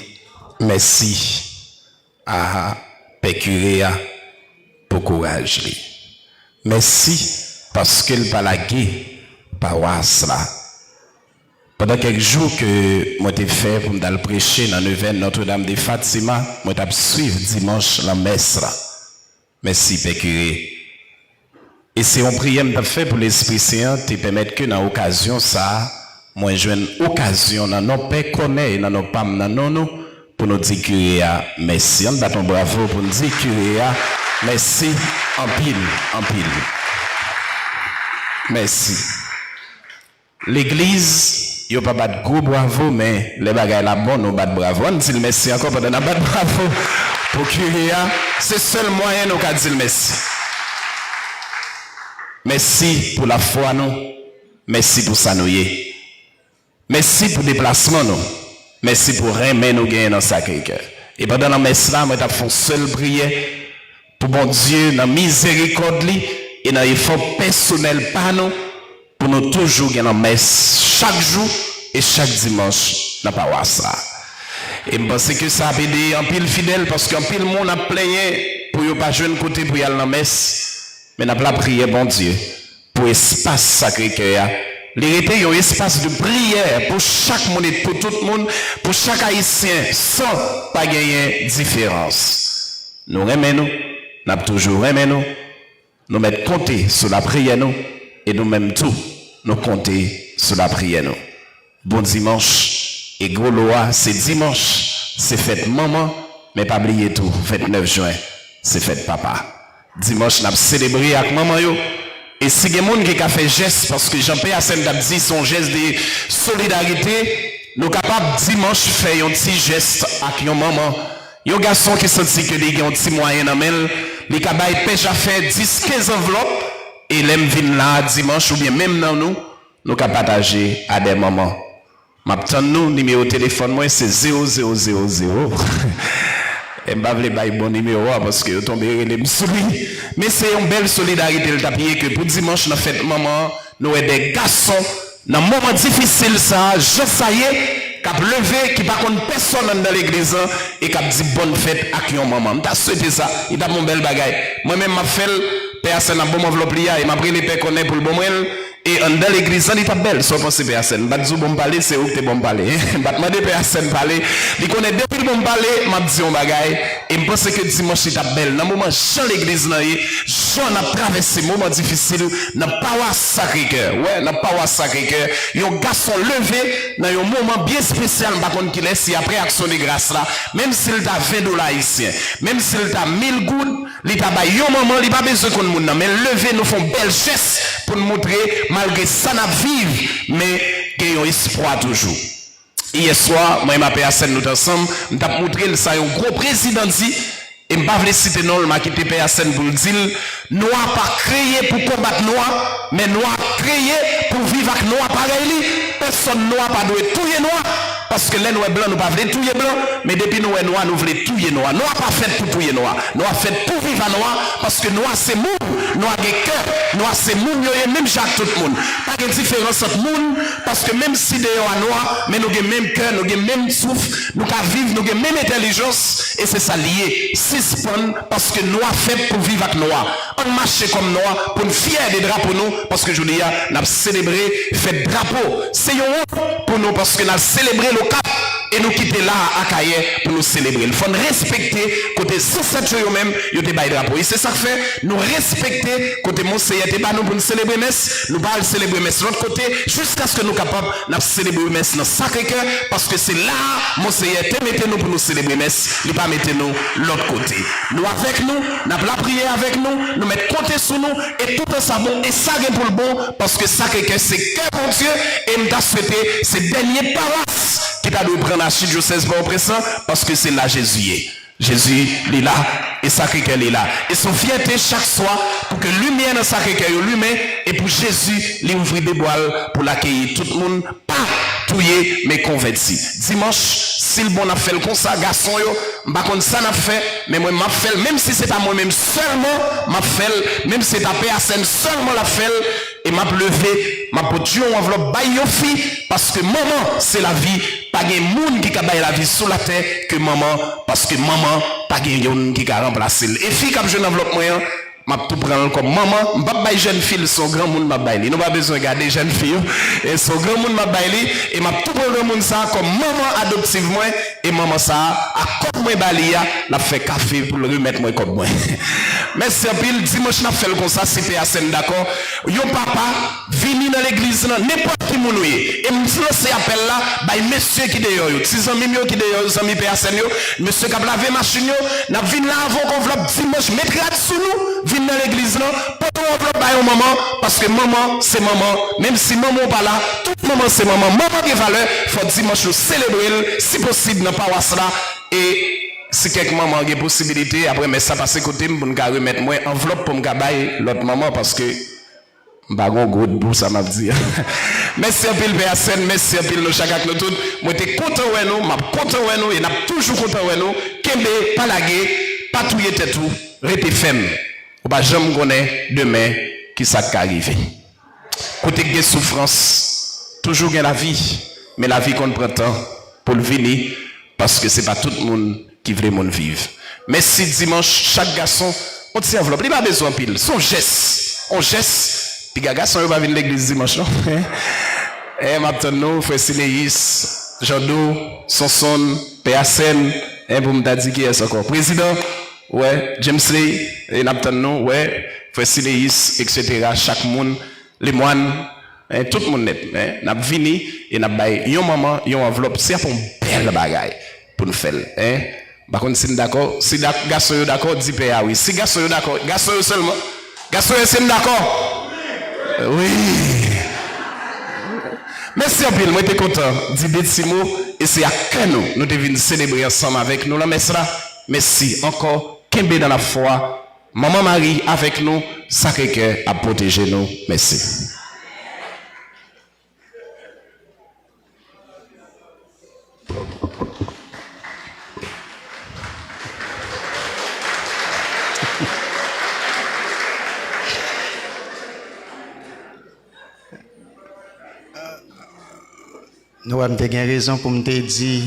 merci à Pécuréa pour courage. Merci parce qu'elle pas la gué paroisse là. Pendant quelques jours que moi t'ai fait pour me prêcher dans le neuvaine Notre-Dame de Fatima, moi t'ai suivre dimanche la messe là. Merci Pécuré. Et c'est une prière que fait pour l'Esprit Saint, te permettre que dans l'occasion ça, moi j'ai une occasion dans nos pères connaît, dans nos pam, dans nous, pour nous dire curé merci. On bat un bravo pour nous dire curé merci en pile, en pile. Merci. L'église, il n'y a pas de gros bravo, mais les bagages là bon, nous bat bravo. On dit merci encore pendant nous bat bravo pour curé. C'est le seul moyen nous dire merci. Merci pour la foi, nous. Merci pour ça nous y. Merci pour le déplacement nous. Merci pour aimer nous gagner dans Sacré-Cœur. Et pendant la messe là, moi, je fais une seule prière pour bon Dieu, dans la miséricorde et dans l'effort personnel par nous, pour nous toujours gagner dans la messe chaque jour et chaque dimanche dans la paroisse. Et je pense que ça a aidé en pile fidèle parce qu'en pile monde a plaigné pour ne pas jouer de côté pour y aller dans la messe. Mais n'a pas prié, bon Dieu, pour l'espace Sacré-Cœur. L'hérité, il y a un espace de prière pour chaque monde et pour tout le monde, pour chaque haïtien, sans pas gagner différence. Nous aimons nous, nous avons toujours aimé nous, nous mettons compter sur la prière nous, et nous-mêmes tout, nous compter sur la prière nous. Bon dimanche, et gros loi, c'est dimanche, c'est fête maman, mais pas oublier tout, fête 9 juin, c'est fête papa. Dimanche, nous avons célébré avec maman yo. Et si il y a des gens qui ont fait geste, parce que Jean-Pierre Hassen a dit son geste de solidarité, nous sommes capables dimanche faire un petit geste avec une maman. Il y a un garçon qui senti que il y a un petit moyen dans main, il a pêche à faire 10-15 enveloppes, et l'aime vient là dimanche, ou bien même dans nous, nous sommes partager à des mamans. Maintenant, nous, numéro de téléphone, moi, c'est 0000. Et je ne vais pas bon numéro parce que je tombe les souris. Mais c'est une belle solidarité le tapier que pour dimanche, nous fête maman, nous avons des garçons, dans un moment difficile, ça, je ça y est, qui a levé, qui ne contre personne dans l'église, et qui a dit bonne fête à qui maman. Je souhaité ça, il a mon bel bagage. Moi-même, je fait, personne n'a bon enveloppe, et m'a pris les pères qu'on est pour le bon moelle. Et dans l'église, il est belle, soit pensé personne. Je bon parler, c'est où que tu bon parler. Je demande personne parler. Il connaît depuis le bon parler, m'a dit un bagage. Et je pense que dimanche il est belle. Dans le moment Jean l'église là, Jean a traversé moment difficile dans paroisse Sacré-Cœur. Ouais, dans paroisse Sacré-Cœur, il y a un garçon levé dans un moment bien spécial par contre qu'il laisse après action de grâce là, même s'il t'a $20 ici, même s'il t'a 1000 gouttes, il t'a ba un moment, il pas besoin qu'on monde mais lever nous font belle geste pour nous montrer malgré ça n'a vive mais qu'il y a un espoir toujours. Hier soir, moi et ma personne nous ensemble, nous avons montré ça un gros président dit et je ne vais pas citer non, je quitté personne pour le dire, nous n'avons pas créé pour combattre noir, mais nous avons créé pour vivre avec noir pareil. Personne noir pas doit tuer noir. Parce que les noirs blancs, nous ne pouvons pas tuer blanc, mais depuis nous sommes noirs, nous voulons tuer noir. Nous n'avons pas fait pour tuer noir. Nous avons fait pour vivre à noir, parce que noir c'est monde, noir c'est cœur, noir c'est monde, même chaque tout le monde. Pas de différence entre monde, parce que même si nous sommes noirs, mais nous avons le même cœur, nous avons le même souffle, nous avons vivre, nous avons la même intelligence, et c'est ça lié. C'est parce que noir fait pour vivre avec noir. On marche comme noir pour nous fier des drapeaux nous, parce que je vous dis, nous avons célébré, fait drapeau. C'est un honte pour nous, parce que nous avons célébré le cap et nous quitter là à Kaye pour nous célébrer. Il faut respecter côté 67 même, il y a des drapeaux. Et c'est ça que fait, nous respecter côté Monseigneur, nous pour nous célébrer messe, nous pas célébrer messe de l'autre côté, jusqu'à ce que nous capables de célébrer messe dans Sacré-Cœur, parce que c'est là, Monseigneur, mettez-nous pour nous célébrer messe, il pas mettez-nous l'autre côté. Nous avec nous, nous avons la prière avec nous, nous mettons compter sur nous, et tout ça bon, et ça pour le bon, parce que Sacré-Cœur c'est cœur bon Dieu, et nous avons souhaité ces derniers paroisses qui t'a dû prendre la chute Joseph pour oppressant, parce que c'est là Jésus. Jésus il est là, et Sacré-Cœur est là. Et son fierté chaque soir, pour que lumière dans Sacré-Cœur lui-même, et pour Jésus, lui ouvrir des boîtes pour l'accueillir. Tout le monde, pas touillé, mais converti. Dimanche, si le bon a fait le comme ça, garçon, je ne sais pas ça n'a fait, mais moi, m'a fait, même si c'est à moi-même seulement, m'a fait, même si c'est à personne seulement l'a fait, et m'a levé, m'a potu en enveloppe baille yo fille, parce que maman, c'est la vie, pas de monde qui a baille la vie sur la terre que maman, parce que maman, pas de monde qui a remplacé. Et fille, comme je n'enveloppe moyen, m'a tout prendre comme maman, m'a baille jeune fille, son grand monde m'a baille. Nous pas besoin de garder jeune fille, et son grand monde m'a baille, et m'a tout prendre monde ça comme maman adoptive moi, et maman ça, à comme moi balia, l'a fait café pour le remettre moi comme moi. Merci un pile, dimanche n'a fait comme ça, c'était à scène d'accord. Yon papa, vini dans l'église, n'importe qui mounouye. Et m'si lancé appel là, bah monsieur qui d'ailleurs, 6 amis qui d'ailleurs, amis personne yo, monsieur qui a lavé machine yo, n'a vini là avant qu'on enveloppe dimanche, mettre là sous nous, vini dans l'église là, pour qu'on enveloppe bah au maman, parce que maman, c'est maman, même si maman pas là, toute maman c'est maman, maman qui valeur, faut dimanche nous célébrer, si possible dans paroisse là, et si quelques mamans ont possibilité, après, mais ça passe côté, pour nous remettre moi enveloppe pour me gabailler l'autre maman, parce que Bagon gros pour ça m'a dit. Merci un pile personne, merci un pile nous chacun nous tous. Moi t'es content ouais nous, m'a content ouais nous et n'a toujours content ouais nous. Kembe pas laguer, pas touyer tête tout, rester ferme. Ou pas jamais connaît demain qui ça va arriver. Côté de souffrance, toujours gain la vie, mais la vie qu'on prend temps pour le venir parce que c'est pas tout le monde qui veut le monde vivre. Merci dimanche chaque garçon on tient enveloppe, il pas besoin pile, son geste, on geste. Puis garçon il va venir l'église dimanche non. Eh maintenant frère Siléis, Jando, Sonson, PASN, pour me dire qui est encore président. Ouais, James Lee, et maintenant, ouais, frère Siléis, etc. Chaque monde, les moines, tout le monde net, n'a vini et n'a baillé yon maman, yon enveloppe, c'est pour une belle bagaille pour nous faire, Par contre, si d'accord, si garçon d'accord, dis PA oui. Si garçon d'accord, garçon seulement, garçon c'est d'accord. Oui. Merci à moi j'étais content d'y dire ces mots et c'est à que nous devons célébrer ensemble avec nous là merci encore Kembe dans la foi maman Marie avec nous Sacré-Cœur à protéger nous merci. Nous avons raison pour me dire,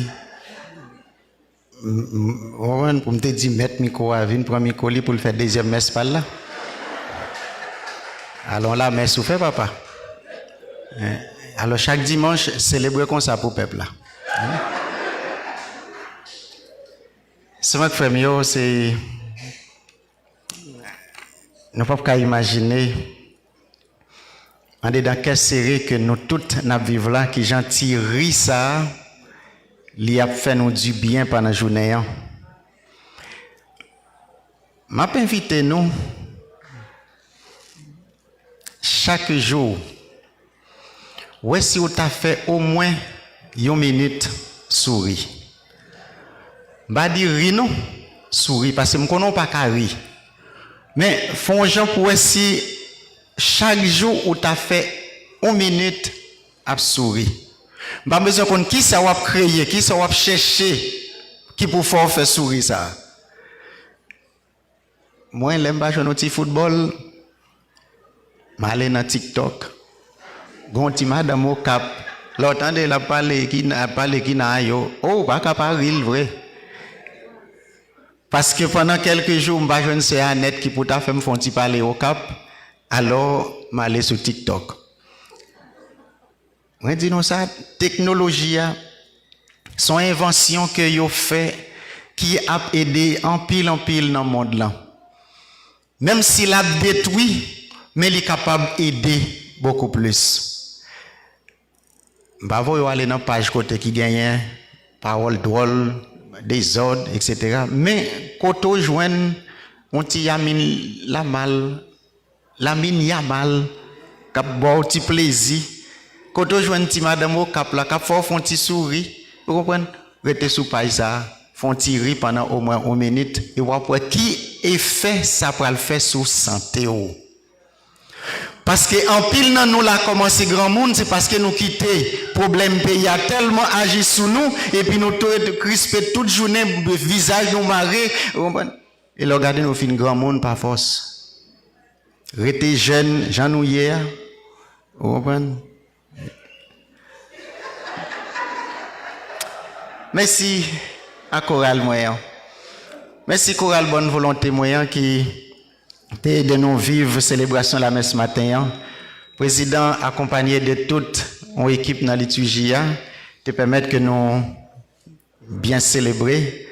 mettre micro à venir premier colis pour le faire deuxième messe par là. Alors là, messe ou fait papa. Alors chaque dimanche, célébrer comme ça pour le peuple là. Ce que frère, c'est nous ne pouvons pas imaginer. On est dans quelle série que nous toutes nous vivons là, qui gentil rit ça, li a fait nous du bien pendant la journée. M'a invité nous chaque jour. Ouais si vous t'as fait au moins une minute sourire. M'a dit ri non, sourire parce que me connais pas qu'à rire. Mais font gens pour si chaque jour où tu as fait une minute à sourire. Pas besoin qu'on qui ça va créer, qui ça va chercher, qui pour faire sourire ça. Moi, j'aime pas jouer au petit football. M'aller dans TikTok. Gonti madame au cap. L'entendez la parler qui n'a yo. Oh, pas capable vrai. Parce que pendant quelques jours, m'pa joindre c'est Annette qui pour ta faire me font parler au cap. Alors, je vais aller sur TikTok. Je dis non ça, technologie, son invention que yo fait qui a aidé en pile dans le monde là. Même s'il a détruit, mais il est capable d'aider beaucoup plus. Je vais aller dans la page côté qui gagne parole drôle, des ordres, etc. Mais quand on joue, on t'y a mis la mal. La mine Yamal, cap boire petit plaisir. Quand on joue un petit madame au cap là, cap fort font petit sourire. Vous comprenez? Restez sous page ça, font petit rire pendant au moins 1 minute. Et vous après qui effet ça pour le faire sur santé ou. Parce que en pile dans nous là commencé grand monde, c'est parce que nous quitter problème pays a tellement agi sur nous et puis nous crisper toute journée visage nous marrer. Et le regarder nous fin grand monde par force. Restez jeune, Jean hier. Vous comprenez? Merci à Chorale Moyen. Merci Chorale Bonne Volonté Moyen qui t'aide de nous vivre célébration la messe matin. Président accompagné de toute une équipe dans la liturgie, te permettre que nous bien célébrer.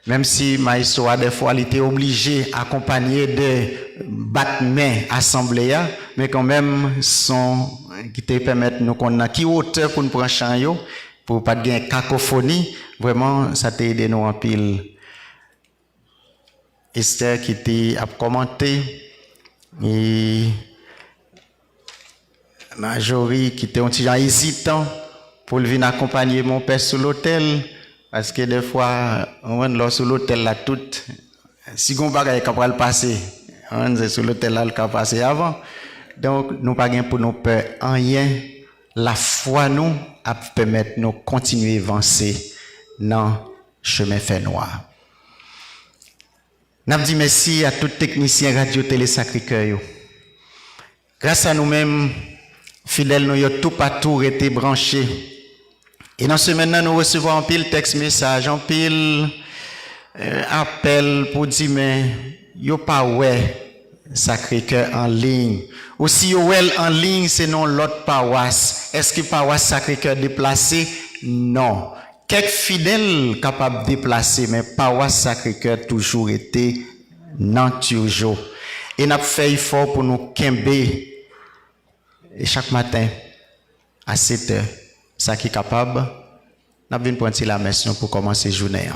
Même si Maïso a des fois il était obligé d'accompagner de battements assemblée, mais quand même son qui te permettre nous qu'on a qui hauteur pour nous prendre chant pour pas de cacophonie, vraiment ça t'a aidé nous en pile. Esther qui a commenté et Marjorie qui était un petit hésitant pour venir accompagner mon père sur l'hôtel. Parce que des fois, on va sur l'hôtel là tout, si on va pas le passer, on est sur l'hôtel là le passer avant. Donc, nous pas pour nous peur en rien. La foi nous a permettre nous continuer à avancer dans chemin fait noir. Nous dit merci à tous les techniciens radio télé Sacré-Cœur. Grâce à nous-mêmes, fidèles, nous avons tout partout été branchés. Et dans ce maintenant, nous recevons en pile texte message, en pile appel pour dire, mais yo pas ouais Sacré-Cœur en ligne. Ou si yo ouais en ligne, c'est non l'autre paroisse. Est-ce que paroisse Sacré-Cœur déplacé? Non. Quelques fidèles capables de déplacer, mais paroisse Sacré-Cœur toujours été non toujours. Et n'a fait effort pour nous quimber. Et chaque matin, à 7 heures, ça qui est capable, nous venons prendre la messe pour commencer la journée.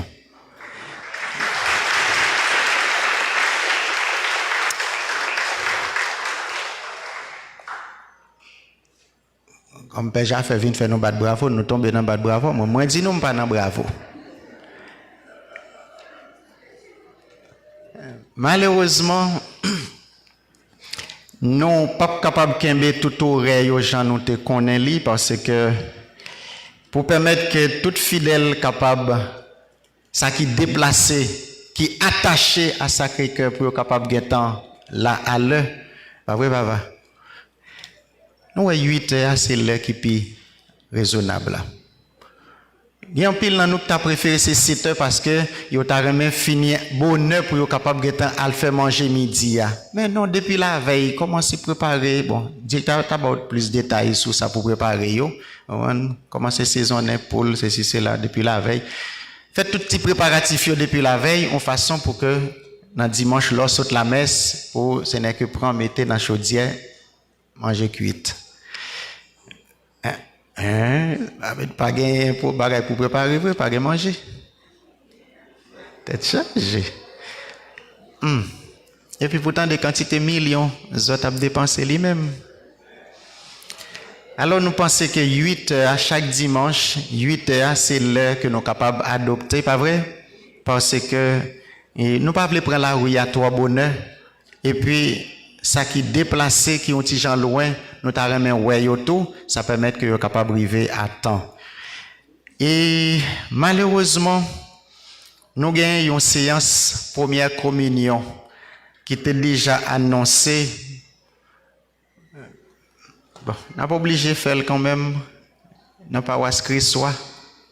Comme Père Jean fait venir faire nos bas de bravo, nous tombons dans bas de bravo. Moi, dis nous pas dans bravo. Malheureusement, nous pas capable de kembe tout oreille aux gens nous te connaissons parce que pour permettre que tout fidèle capable ça qui déplacé, qui attaché à Sacré-Cœur pour capable de temps là à l'heure. Pas vrai papa. Nous 8 heures c'est l'heure qui est raisonnable. Il y a un pile dans nous qui t'a préféré ces 7 heures parce que yo t'a remis fini bonheur pour yo capable de temps à faire manger midi. Mais non, depuis la veille, comment se préparer? Bon, t'as plus de détails sur ça pour préparer yo. Comment c'est saisonner pour ceci c'est là depuis la veille. Faites tout petit préparatif depuis la veille en façon pour que dans dimanche lors saute la messe pour ce n'est que prendre mettez dans chaudière manger cuite. Avec pas gain pour bagay pour préparer, pas gain manger. Peut-être chargé. Et puis pourtant des quantités millions, autres a dépensé lui-même. Alors nous pensons que 8 heures à chaque dimanche, 8 heures c'est l'heure que nous sommes capables d'adopter, pas vrai? Parce que nous pas voulons prendre la rue à 3 bonheurs. Et puis ça qui déplacé, qui ont des gens loin, nous t'arrêtons ouais tout, ça permet que vous capable d'arriver à temps. Et malheureusement, nous avons une séance première communion qui était déjà annoncée. Bon, n'a pas obligé de faire quand même. N'a pas inscrit soit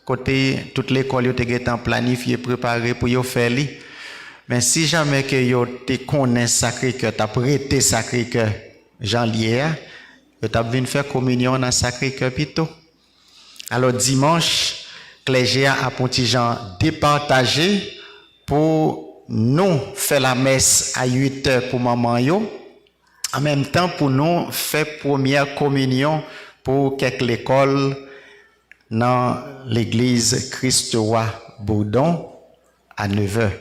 côté toute l'école était planifiée, préparée pour y faire. Mais si jamais que yo te connais Sacré-Cœur, t'as prêté Sacré-Cœur, Jean Lier, t'as venu faire communion dans Sacré-Cœur plutôt. Alors dimanche, clergé a petit Jean départagé pour nous faire la messe à 8 heures pour maman yo. En même temps pour nous faire première communion pour quelques écoles dans l'église Christ-Roi Bourdon à 9 heures.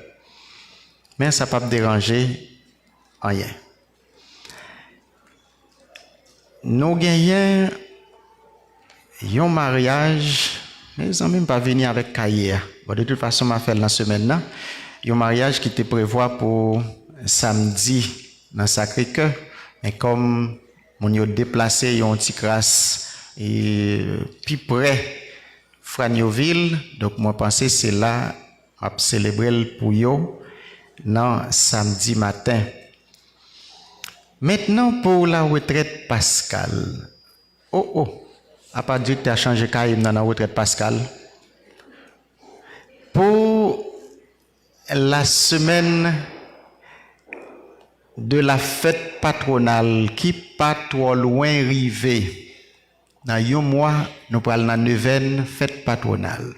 Mais ça ne peut pas déranger rien. Nous gagnons un mariage, mais ils n'ont même pas venu avec cahier. Bon, de toute façon, je vais faire la semaine là. Un mariage qui était prévu pour samedi dans Sacré-Cœur. Mais comme on y a déplacé, un petit crasse et puis près Fragnoville, donc moi pensais c'est là à célébrer pour yo. Non, samedi matin. Maintenant, pour la retraite pascale. À part Dieu tu as changé carrément dans la retraite pascale. Pour la semaine de la fête patronale qui pas trop loin arrivé. Dans un mois, nous parlons de la 9e fête patronale.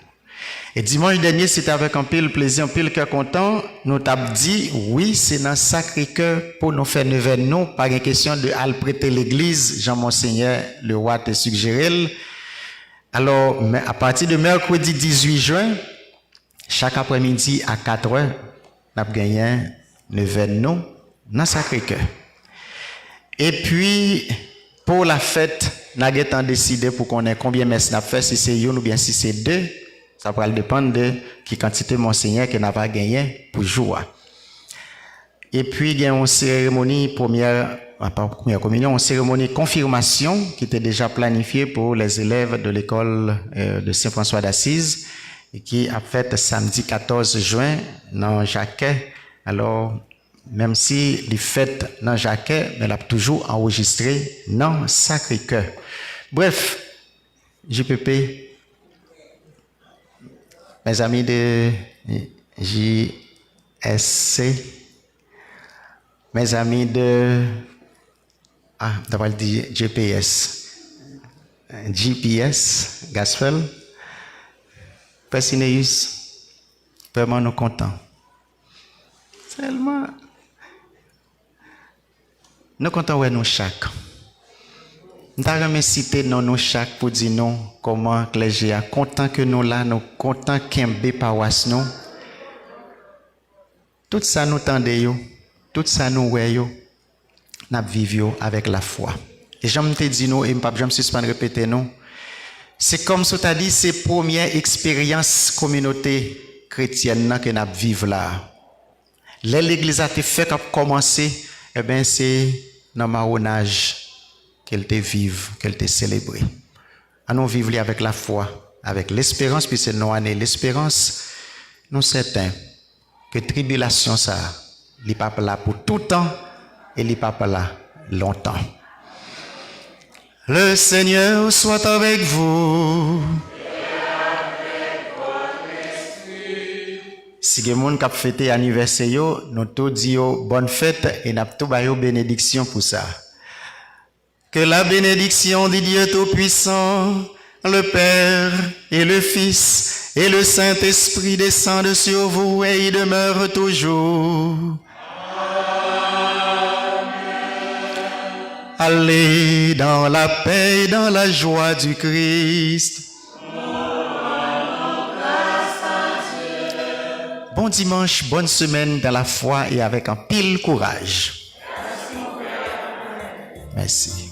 Et dimanche dernier, c'était avec un pile plaisir, un pile cœur content. Nous t'avons dit, oui, c'est dans Sacré-Cœur pour nous faire 9 non, pas une question de aller prêter l'église. Jean-Monseigneur, le roi te suggéré. Alors, à partir de mercredi 18 juin, chaque après-midi à 4 heures, nous avons gagné 9 non dans Sacré-Cœur. Et puis, pour la fête, nous avons décidé pour qu'on ait combien de messes nous fait, si c'est une ou bien si c'est 2. Ça va dépendre de qui quantité Monseigneur qui n'a pas gagné pour jouer. Et puis, il y a une cérémonie première première communion, une cérémonie de confirmation qui était déjà planifiée pour les élèves de l'école de Saint-François d'Assise et qui a fait samedi 14 juin dans Jacquet. Alors, même si les fêtes dans Jacquet, mais elle a toujours enregistré dans Sacré-Cœur. Bref, JPP, mes amis de JSC, mes amis de d'avoir dit GPS, Gaspel, Persineus, vraiment nous contents. Tellement. Nous comptons nous chaque. Nous avons cité nous chaque pour dire nous comment clergé a content que nous là, nous content qu'embe paroisse nous. Tout ça nous tendez, tout ça nous voyons, nous vivons avec la foi. Et j'aime te dire nous, et je me suspends de répéter nous, c'est comme si tu as dit, c'est la première expérience communauté chrétienne que nous vivons là. L'église a été fait commencer, eh bien c'est dans le marronnage qu'elle te vive, qu'elle te célèbre. Nous vivons avec la foi, avec l'espérance, puis c'est nos années. L'espérance, nous certains que tribulation ça, il n'est pas là pour tout temps et il n'est pas là longtemps. Le Seigneur soit avec vous. Si les gens qui ont fêté l'anniversaire, nous tous disons bonne fête et nous avons une bénédiction pour ça. Que la bénédiction du Dieu Tout-Puissant, le Père et le Fils et le Saint-Esprit descendent sur vous et y demeurent toujours. Amen. Allez dans la paix et dans la joie du Christ. Bon dimanche, bonne semaine dans la foi et avec un pile courage. Merci.